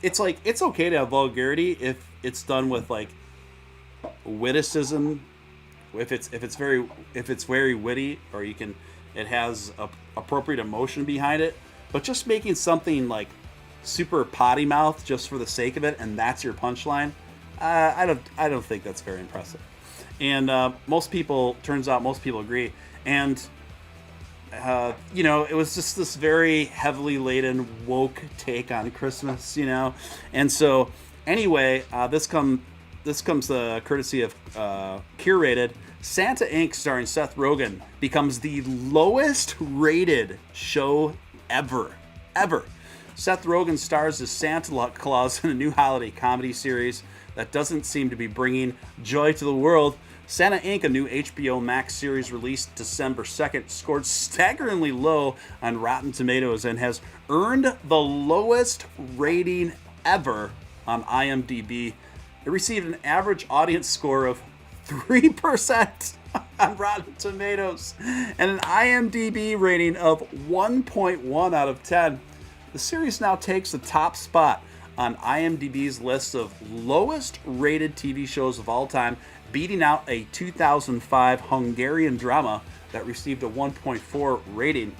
it's like, it's okay to have vulgarity if it's done with like witticism, if it's very witty, or it has appropriate emotion behind it. But just making something like super potty mouth just for the sake of it, and that's your punchline, I don't think that's very impressive. And most people agree. And you know, it was just this very heavily laden woke take on Christmas, you know. And so anyway, this comes courtesy of Curated. Santa Inc., starring Seth Rogen, becomes the lowest rated show ever. Seth Rogen stars as Santa Claus in a new holiday comedy series that doesn't seem to be bringing joy to the world. Santa Inc., a new HBO Max series released December 2nd, scored staggeringly low on Rotten Tomatoes and has earned the lowest rating ever on IMDb. It received an average audience score of 3% on Rotten Tomatoes and an IMDb rating of 1.1 out of 10. The series now takes the top spot on IMDb's list of lowest rated TV shows of all time, beating out a 2005 Hungarian drama that received a 1.4 rating.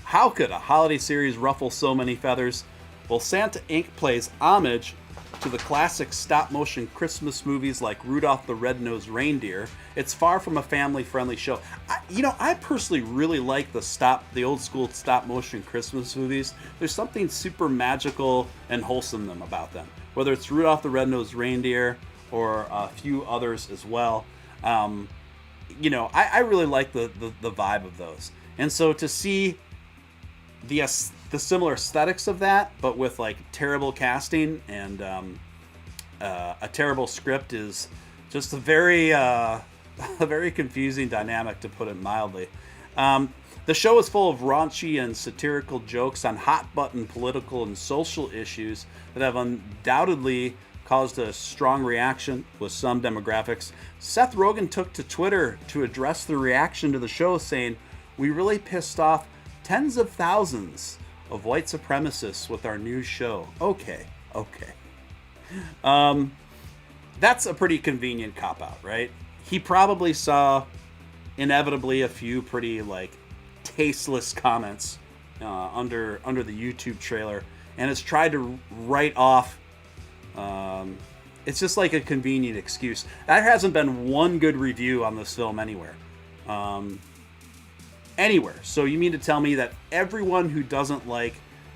How could a holiday series ruffle so many feathers? Well, Santa Inc. plays homage to the classic stop-motion Christmas movies like Rudolph the Red-Nosed Reindeer. It's far from a family-friendly show. I personally really like the old-school stop-motion Christmas movies. There's something super magical and wholesome about them. Whether it's Rudolph the Red-Nosed Reindeer or a few others as well. I really like the vibe of those. And so to see the similar aesthetics of that, but with like terrible casting and a terrible script, is just a very confusing dynamic, to put it mildly. The show is full of raunchy and satirical jokes on hot-button political and social issues that have undoubtedly caused a strong reaction with some demographics. Seth Rogen took to Twitter to address the reaction to the show, saying, "We really pissed off tens of thousands of white supremacists with our new show." Okay. That's a pretty convenient cop-out, right? He probably saw, inevitably, a few pretty, like, tasteless comments under the YouTube trailer, and has tried to write off. It's just like a convenient excuse. There hasn't been one good review on this film anywhere. So you mean to tell me that everyone who doesn't like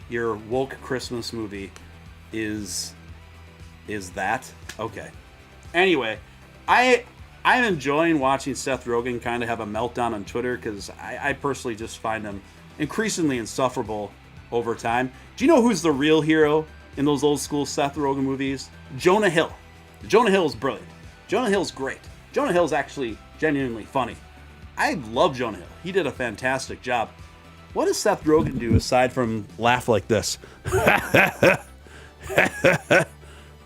your woke Christmas movie is that? Okay. Anyway, I'm enjoying watching Seth Rogen kind of have a meltdown on Twitter, because I personally just find him increasingly insufferable over time. Do you know who's the real hero in those old school Seth Rogen movies? Jonah Hill. Jonah Hill is brilliant. Jonah Hill's great. Jonah Hill's actually genuinely funny. I love Jonah Hill. He did a fantastic job. What does Seth Rogen do aside from laugh like this?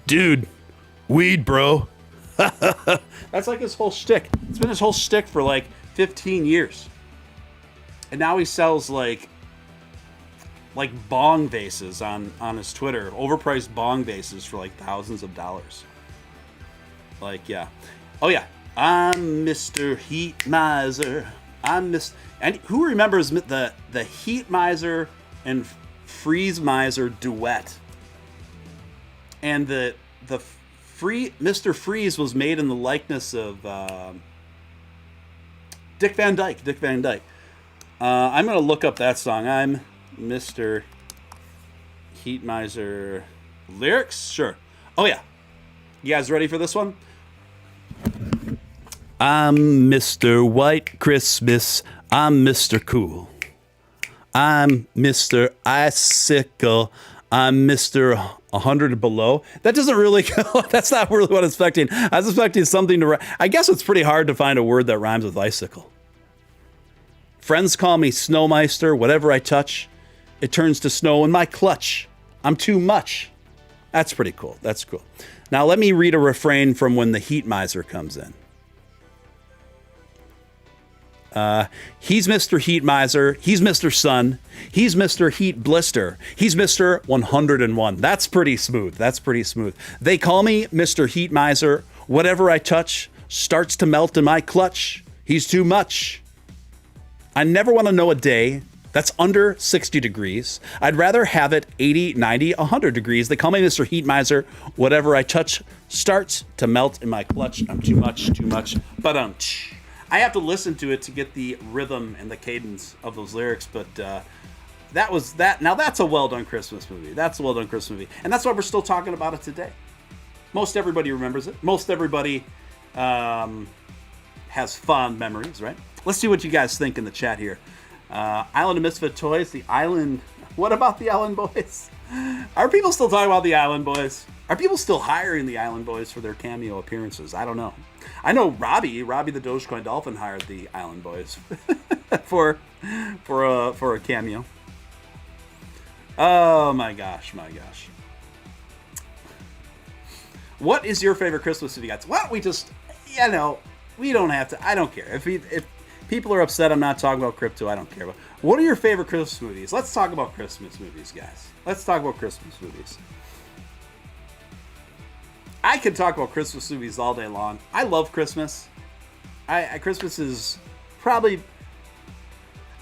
Dude, weed, bro. That's like his whole shtick. It's been his whole shtick for like 15 years. And now he sells like bong vases on his Twitter. Overpriced bong vases for like thousands of dollars. Like, yeah. Oh, yeah. I'm Mr. Heat Miser. And who remembers the Heat Miser and Freeze Miser duet? And the Mr. Freeze was made in the likeness of Dick Van Dyke. I'm going to look up that song. I'm Mr. Heat Miser. Lyrics? Sure. Oh, yeah. You guys ready for this one? I'm Mr. White Christmas. I'm Mr. Cool. I'm Mr. Icicle. I'm Mr. 100 below. That doesn't really go. That's not really what I was expecting. I was expecting something to. I guess it's pretty hard to find a word that rhymes with icicle. Friends call me Snowmeister. Whatever I touch, it turns to snow in my clutch. I'm too much. That's pretty cool. That's cool. Now let me read a refrain from when the Heat Miser comes in. He's Mr. Heat Miser. He's Mr. Sun. He's Mr. Heat Blister. He's Mr. 101. That's pretty smooth. They call me Mr. Heat Miser. Whatever I touch starts to melt in my clutch. He's too much. I never want to know a day that's under 60 degrees. I'd rather have it 80, 90, 100 degrees. They call me Mr. Heat Miser. Whatever I touch starts to melt in my clutch. I'm too much. But I have to listen to it to get the rhythm and the cadence of those lyrics, but that was that. Now that's a well-done Christmas movie. And that's why we're still talking about it today. Most everybody remembers it. Most everybody has fond memories, right? Let's see what you guys think in the chat here. Island of Misfit Toys, the Island. What about the Island Boys? Are people still talking about the Island Boys? Are people still hiring the Island Boys for their cameo appearances? I don't know. I know Robbie the Dogecoin Dolphin hired the Island Boys for a cameo. Oh my gosh. What is your favorite Christmas movie, guys? Why don't we just, we don't have to. I don't care if people are upset. I'm not talking about crypto. I don't care. What are your favorite Christmas movies? Let's talk about Christmas movies, guys. Let's talk about Christmas movies. I could talk about Christmas movies all day long. I love Christmas. Christmas is probably,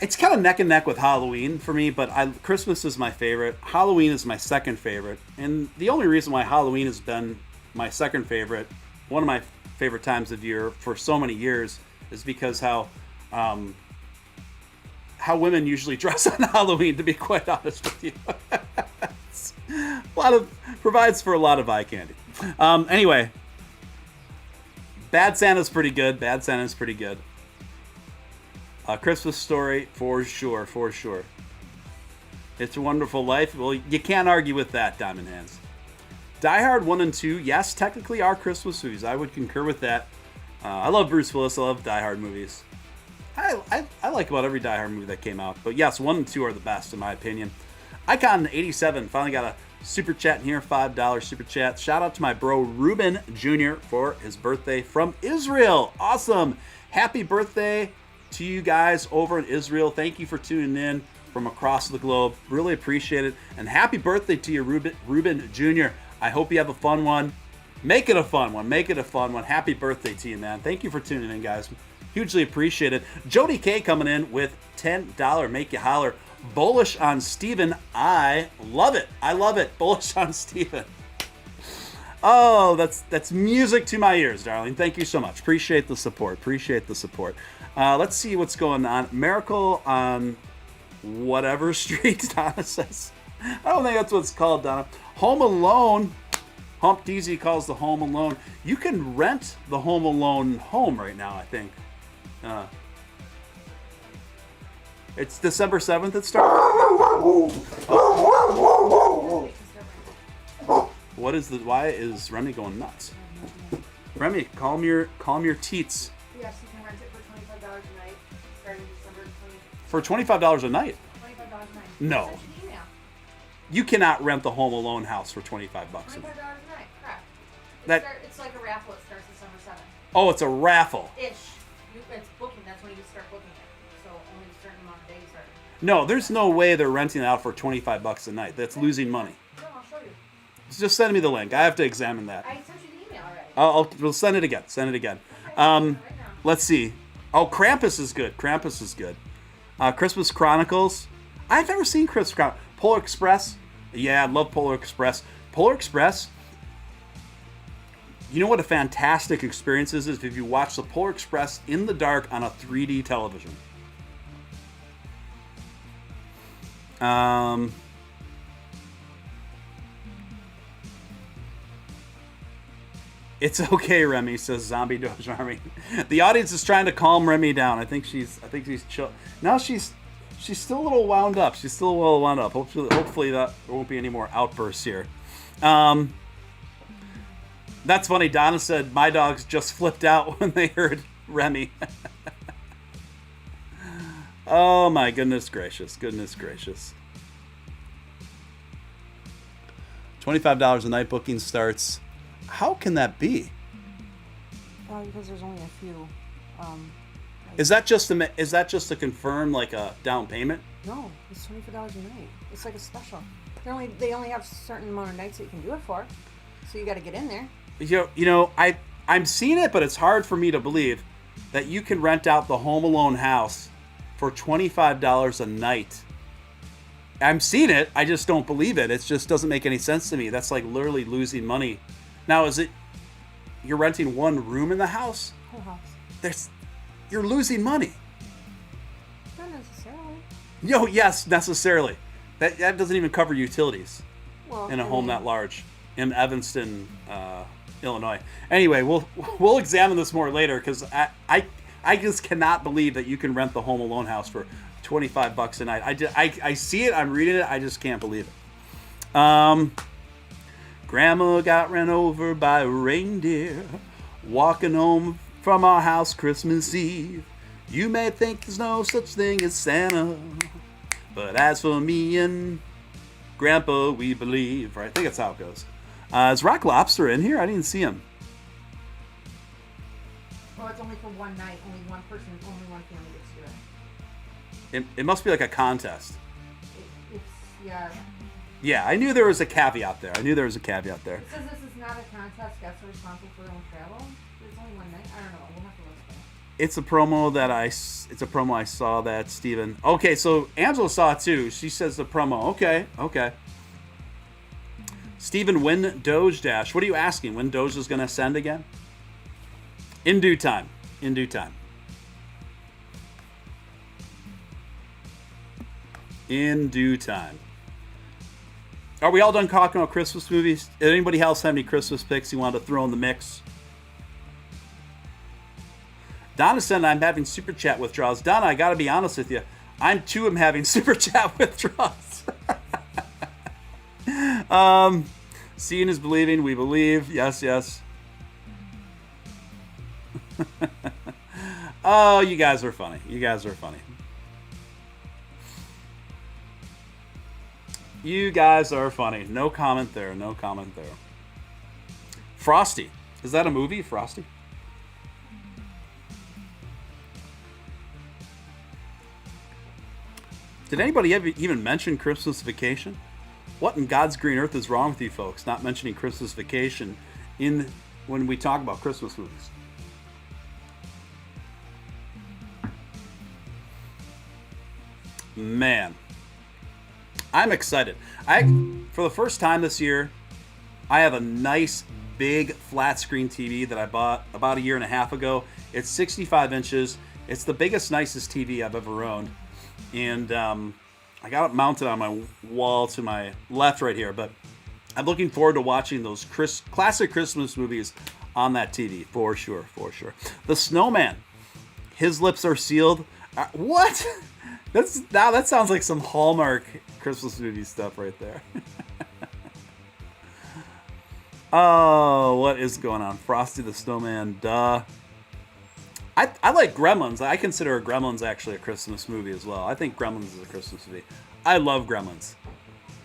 it's kind of neck and neck with Halloween for me, but Christmas is my favorite. Halloween is my second favorite. And the only reason why Halloween has been my second favorite, one of my favorite times of year for so many years, is because how women usually dress on Halloween, to be quite honest with you. Provides for a lot of eye candy. Anyway, Bad Santa's pretty good. Christmas Story, for sure. It's a Wonderful Life. Well, you can't argue with that, Diamond Hands. Die Hard 1 and 2, yes, technically are Christmas movies. I would concur with that. I love Bruce Willis. I love Die Hard movies. I like about every Die Hard movie that came out. But yes, 1 and 2 are the best, in my opinion. Icon 87 finally got a super chat in here, $5 super chat. Shout out to my bro Ruben Jr. for his birthday from Israel. Awesome. Happy birthday to you guys over in Israel. Thank you for tuning in from across the globe. Really appreciate it. And happy birthday to you, Ruben Jr. I hope you have a fun one. Make it a fun one. Happy birthday to you, man. Thank you for tuning in, guys. Hugely appreciate it. Jody K coming in with $10. Make you holler. Bullish on Steven. I love it. Bullish on Steven. Oh, that's music to my ears, darling. Thank you so much. Appreciate the support. Let's see what's going on. Miracle on whatever street, Donna says. I don't think that's what it's called, Donna. Home Alone. Hump DZ calls the Home Alone. You can rent the Home Alone home right now, I think. It's December 7th it starts. Why is Remy going nuts? Remy, calm your teats. Yes, you can rent it for $25 a night starting December 20th. For $25 a night? $25 a night. No. You cannot rent the Home Alone house for $25 a night. $25 a night, correct. It's like a raffle. It starts December 7th. Oh, it's a raffle. It's booking. That's when you start booking it. So only a certain amount of days are. No, there's no way they're renting it out for $25 a night. That's losing money. No, I'll show you. Just send me the link. I have to examine that. I sent you the email already. We'll send it again. Send it again. Okay, right now. Let's see. Oh, Krampus is good. Krampus is good. Christmas Chronicles. I've never seen Christmas Chronicles. Polar Express. Yeah, I love Polar Express. Polar Express. You know what a fantastic experience is if you watch the Polar Express in the dark on a 3D television. It's okay, Remy, says Zombie Doge Army. The audience is trying to calm Remy down. I think she's chill. Now she's still a little wound up. She's still a little wound up. Hopefully that there won't be any more outbursts here. That's funny. Donna said my dogs just flipped out when they heard Remy. Oh my goodness gracious. Goodness gracious. $25 a night booking starts. How can that be? Because there's only a few. Is that just to confirm like a down payment? No, it's $24 a night. It's like a special. They only have a certain amount of nights that you can do it for, so you got to get in there. You know, I'm seeing it, but it's hard for me to believe that you can rent out the Home Alone house for $25 a night. I'm seeing it. I just don't believe it. It just doesn't make any sense to me. That's like literally losing money. Now, is it you're renting one room in the house? Whole house. You're losing money. Not necessarily. Yes, necessarily. That doesn't even cover utilities in a home that large in Evanston, Illinois. Anyway, we'll examine this more later because I just cannot believe that you can rent the Home Alone house for $25 a night. I see it. I'm reading it. I just can't believe it. Grandma got ran over by a reindeer walking home from our house Christmas Eve. You may think there's no such thing as Santa, but as for me and Grandpa, we believe. Right? I think that's how it goes. Is Rock Lobster in here? I didn't see him. Well, it's only for one night. Only one person, only one family gets to do it. It must be like a contest. Yeah. Yeah, I knew there was a caveat there. It says this is not a contest. Guests are responsible for their own travel. It's only one night. I don't know. We'll have to look at it. It's a promo I saw that, Steven. Okay, so Angela saw it too. She says the promo. Okay. Steven, when Doge Dash? What are you asking? When Doge is going to ascend again? In due time. In due time. Are we all done talking about Christmas movies? Did anybody else have any Christmas picks you wanted to throw in the mix? Donna said I'm having super chat withdrawals. Donna, I got to be honest with you. I'm too am having super chat withdrawals. Seeing is believing. We believe. Yes. Oh, you guys are funny. You guys are funny. No comment there. Frosty. Is that a movie, Frosty? Did anybody ever even mention Christmas Vacation? What in God's green earth is wrong with you folks not mentioning Christmas Vacation when we talk about Christmas movies? Man, I'm excited. For the first time this year, I have a nice big flat screen TV that I bought about a year and a half ago. It's 65 inches. It's the biggest, nicest TV I've ever owned. And I got it mounted on my wall to my left right here. But I'm looking forward to watching those classic Christmas movies on that TV. For sure. The Snowman. His lips are sealed. What? That sounds like some Hallmark Christmas movie stuff right there. Oh, what is going on? Frosty the Snowman, duh. I like Gremlins. I consider Gremlins actually a Christmas movie as well. I think Gremlins is a Christmas movie. I love Gremlins.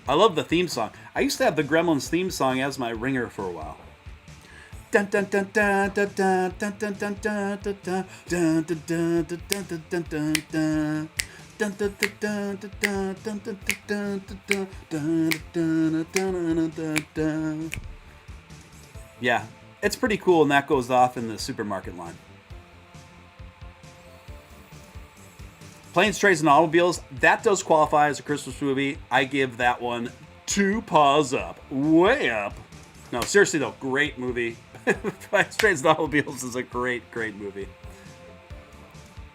I love the theme song. I used to have the Gremlins theme song as my ringer for a while. Dun dun dun dun dun dun dun dun dun dun dun dun dun dun dun dun dun dun. Dun, dun, dun, dun, dun, dun, dun, dun, dun, dun, dun, dun, dun, dun. Yeah, it's pretty cool, and that goes off in the supermarket line. Planes, Trains, and Automobiles, that does qualify as a Christmas movie. I give that one 2 paws up. Way up. No, seriously though, great movie. Planes, Trains, and Automobiles is a great, great movie.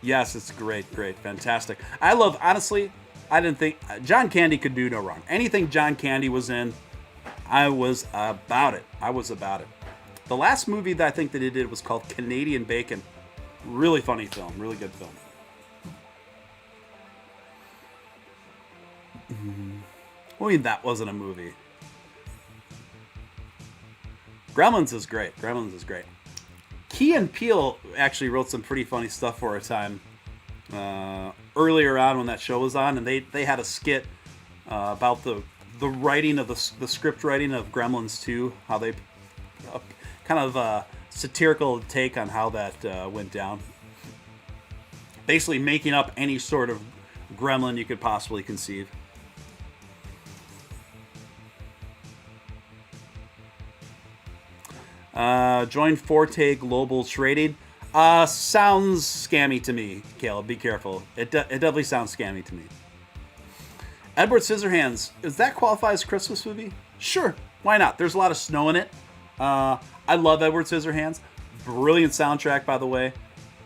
Yes, it's great, great, fantastic. I love, honestly, I didn't think, John Candy could do no wrong. Anything John Candy was in, I was about it. I was about it. The last movie that I think that he did was called Canadian Bacon. Really funny film, really good film. What do you mean that wasn't a movie? Gremlins is great. Gremlins is great. Key and Peele actually wrote some pretty funny stuff for a time earlier on when that show was on, and they had a skit about the writing of the script writing of Gremlins 2, how they kind of satirical take on how that went down. Basically making up any sort of gremlin you could possibly conceive. Join Forte Global Trading. Sounds scammy to me, Caleb. Be careful. It definitely sounds scammy to me. Edward Scissorhands. Does that qualify as a Christmas movie? Sure. Why not? There's a lot of snow in it. I love Edward Scissorhands. Brilliant soundtrack, by the way.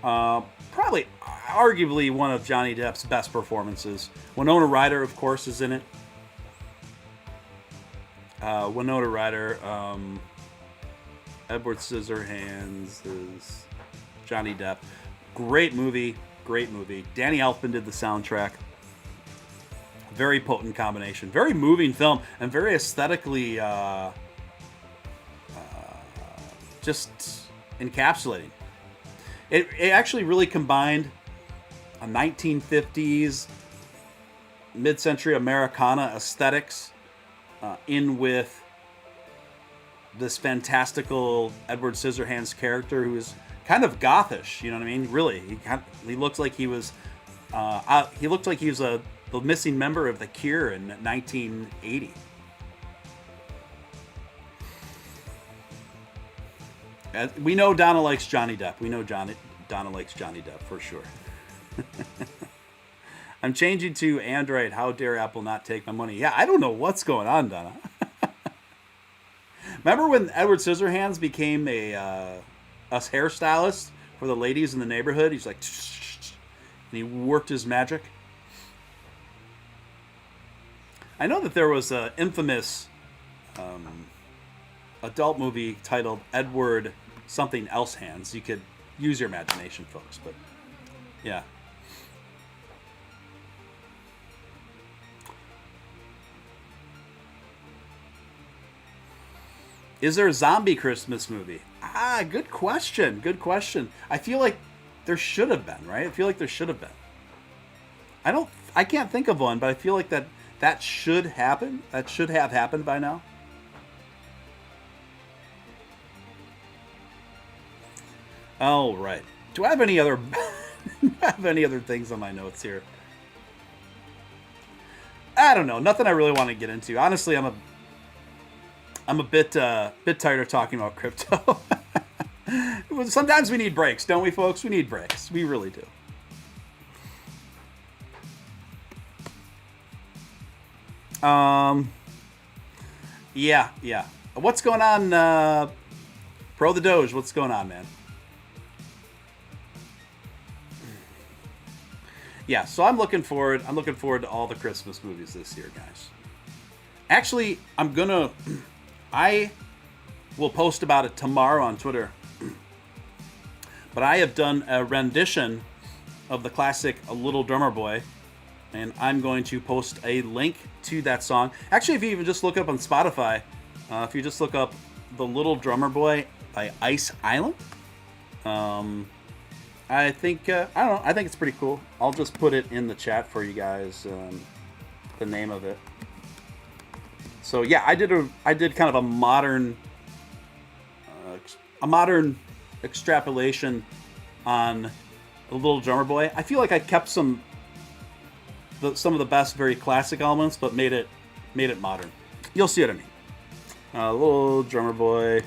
Probably, arguably, one of Johnny Depp's best performances. Winona Ryder, of course, is in it. Winona Ryder... Edward Scissorhands is Johnny Depp. Great movie. Great movie. Danny Elfman did the soundtrack. Very potent combination. Very moving film. And very aesthetically just encapsulating. It actually really combined a 1950s mid-century Americana aesthetics in with this fantastical Edward Scissorhands character who is kind of gothish, you know what I mean? Really, he looks like he was the missing member of the Cure in 1980. We know Donna likes Johnny Depp. We know Donna likes Johnny Depp for sure. I'm changing to Android. How dare Apple not take my money? Yeah, I don't know what's going on, Donna. Remember when Edward Scissorhands became a hairstylist for the ladies in the neighborhood? He's like, and he worked his magic. I know that there was an infamous adult movie titled Edward Something Else Hands. You could use your imagination, folks, but yeah. Is there a zombie Christmas movie? Good question. Good question. I feel like there should have been, right? I feel like there should have been. I can't think of one, but I feel like that should happen. That should have happened by now. All right. Do I have any other things on my notes here? I don't know. Nothing I really want to get into. Honestly, I'm a bit tired of talking about crypto. Sometimes we need breaks, don't we, folks? We need breaks. We really do. Yeah. What's going on, Pro the Doge? What's going on, man? Yeah, so I'm looking forward to all the Christmas movies this year, guys. Actually, I will post about it tomorrow on Twitter. But I have done a rendition of the classic A Little Drummer Boy, and I'm going to post a link to that song. Actually, if you even just look up on Spotify, if you just look up The Little Drummer Boy by Ice Island, I think I think it's pretty cool. I'll just put it in the chat for you guys, the name of it. So yeah, I did kind of a modern extrapolation on the Little Drummer Boy. I feel like I kept some of the best, very classic elements, but made it modern. You'll see what I mean. Little Drummer Boy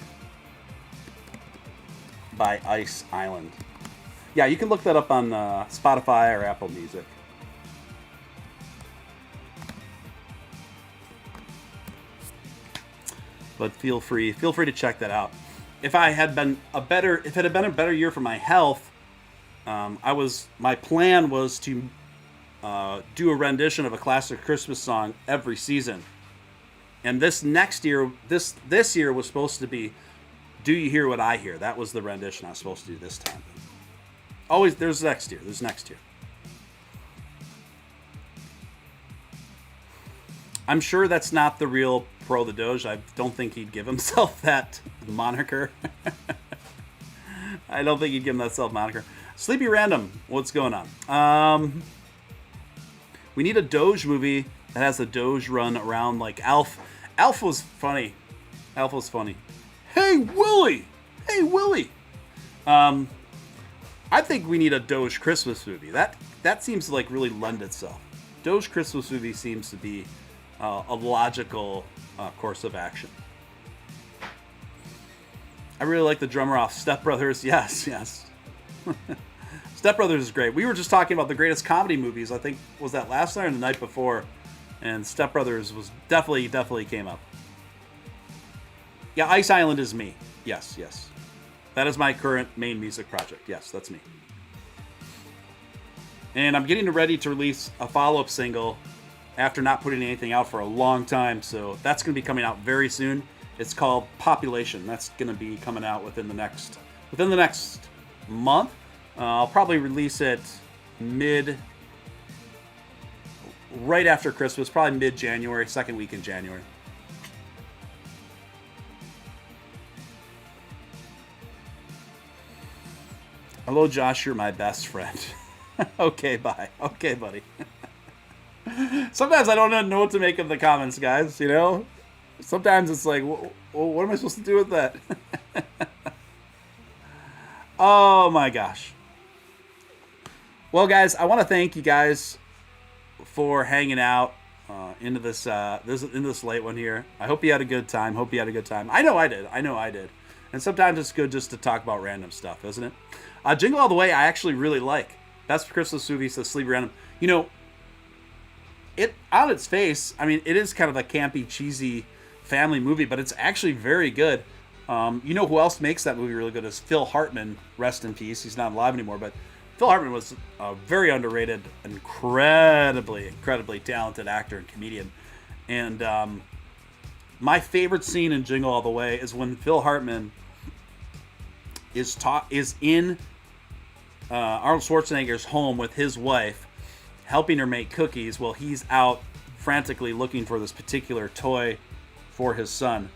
by Ice Island. Yeah, you can look that up on Spotify or Apple Music. But feel free to check that out. If it had been a better year for my health, my plan was to do a rendition of a classic Christmas song every season. And this year was supposed to be Do You Hear What I Hear? That was the rendition I was supposed to do this time. Always, there's next year. I'm sure that's not the real Pro the Doge. I don't think he'd give himself that moniker. I don't think he'd give himself that moniker. Sleepy Random, what's going on? We need a Doge movie that has the Doge run around like Alf. Alf was funny. Hey, Willie! I think we need a Doge Christmas movie. That seems to like really lend itself. Doge Christmas movie seems to be a logical course of action. I really like the drummer off Step Brothers. Yes. Step Brothers is great. We were just talking about the greatest comedy movies. I think, was that last night or the night before? And Step Brothers was definitely came up. Yeah, Ice Island is me. Yes. That is my current main music project. Yes, that's me. And I'm getting ready to release a follow-up single after not putting anything out for a long time. So that's going to be coming out very soon. It's called Population. That's going to be coming out within the next month. I'll probably release it right after Christmas, probably mid-January, second week in January. Hello, Josh, you're my best friend. Okay, bye. Okay, buddy. Sometimes I don't know what to make of the comments, guys, you know? Sometimes it's like, what am I supposed to do with that? Oh, my gosh. Well, guys, I want to thank you guys for hanging out into this late one here. I hope you had a good time. I know I did. And sometimes it's good just to talk about random stuff, isn't it? Jingle All the Way, I actually really like. Best Christmas movie, so Sleepy Random. You know, it on its face, I mean, it is kind of a campy, cheesy family movie, but it's actually very good. You know who else makes that movie really good is Phil Hartman. Rest in peace. He's not alive anymore, but Phil Hartman was a very underrated, incredibly talented actor and comedian. And my favorite scene in Jingle All the Way is when Phil Hartman is in Arnold Schwarzenegger's home with his wife, helping her make cookies while he's out frantically looking for this particular toy for his son.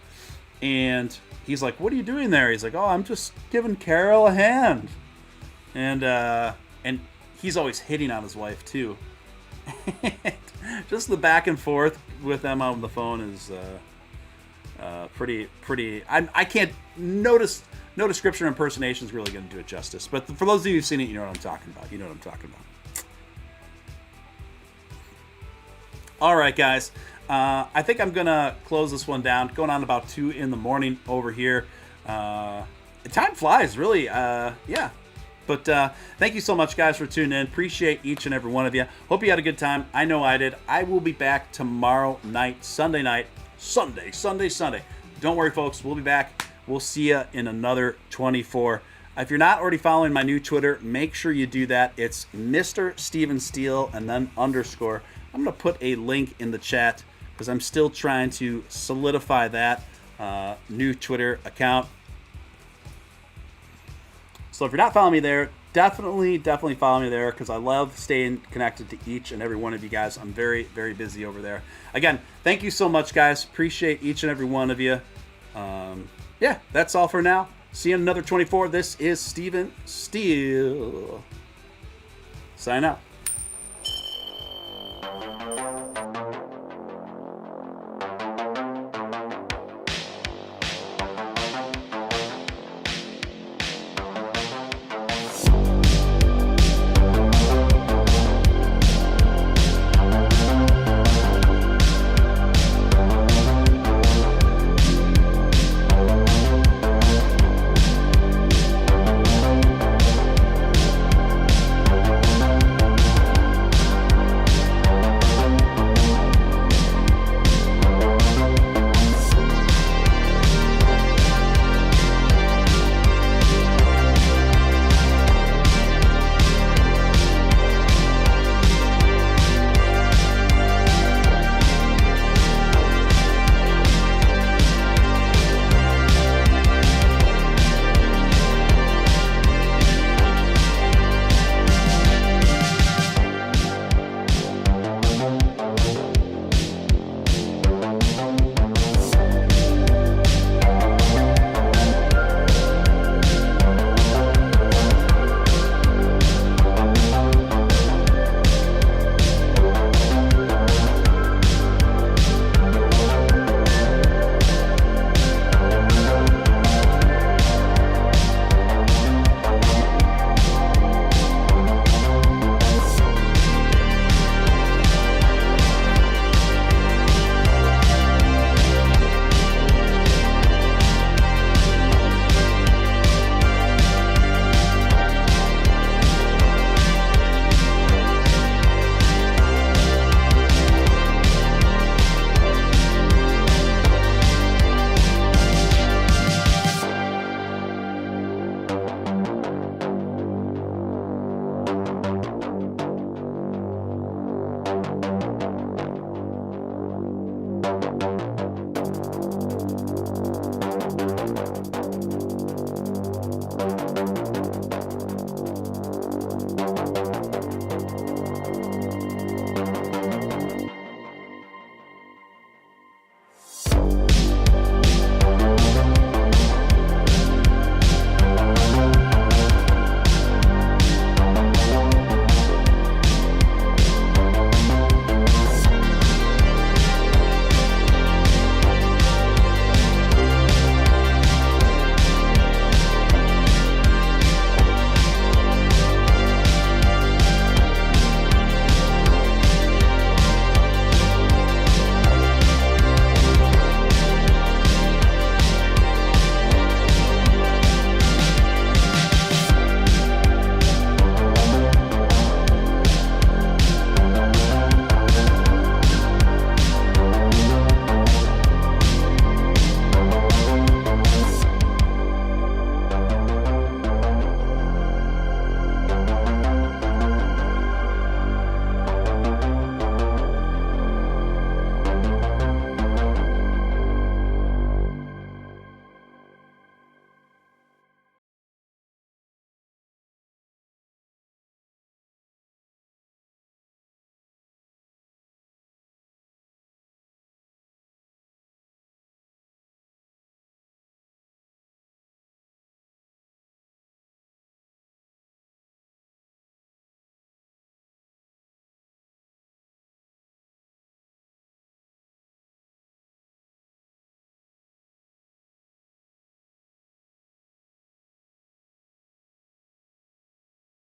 And he's like, "What are you doing there?" He's like, "Oh, I'm just giving Carol a hand." And he's always hitting on his wife too. Just the back and forth with them on the phone is pretty. I can't notice. No description or impersonation is really going to do it justice. But for those of you who've seen it, you know what I'm talking about. All right, guys. I think I'm going to close this one down. Going on about 2 a.m. over here. Time flies, really. Yeah. But thank you so much, guys, for tuning in. Appreciate each and every one of you. Hope you had a good time. I know I did. I will be back tomorrow night, Sunday night. Sunday. Don't worry, folks. We'll be back. We'll see you in another 24. If you're not already following my new Twitter, make sure you do that. It's Mr. Steven Steele and then _. I'm going to put a link in the chat because I'm still trying to solidify that new Twitter account. So if you're not following me there, definitely follow me there because I love staying connected to each and every one of you guys. I'm very, very busy over there. Again, thank you so much, guys. Appreciate each and every one of you. Yeah, that's all for now. See you in another 24. This is Steven Steele. Sign out.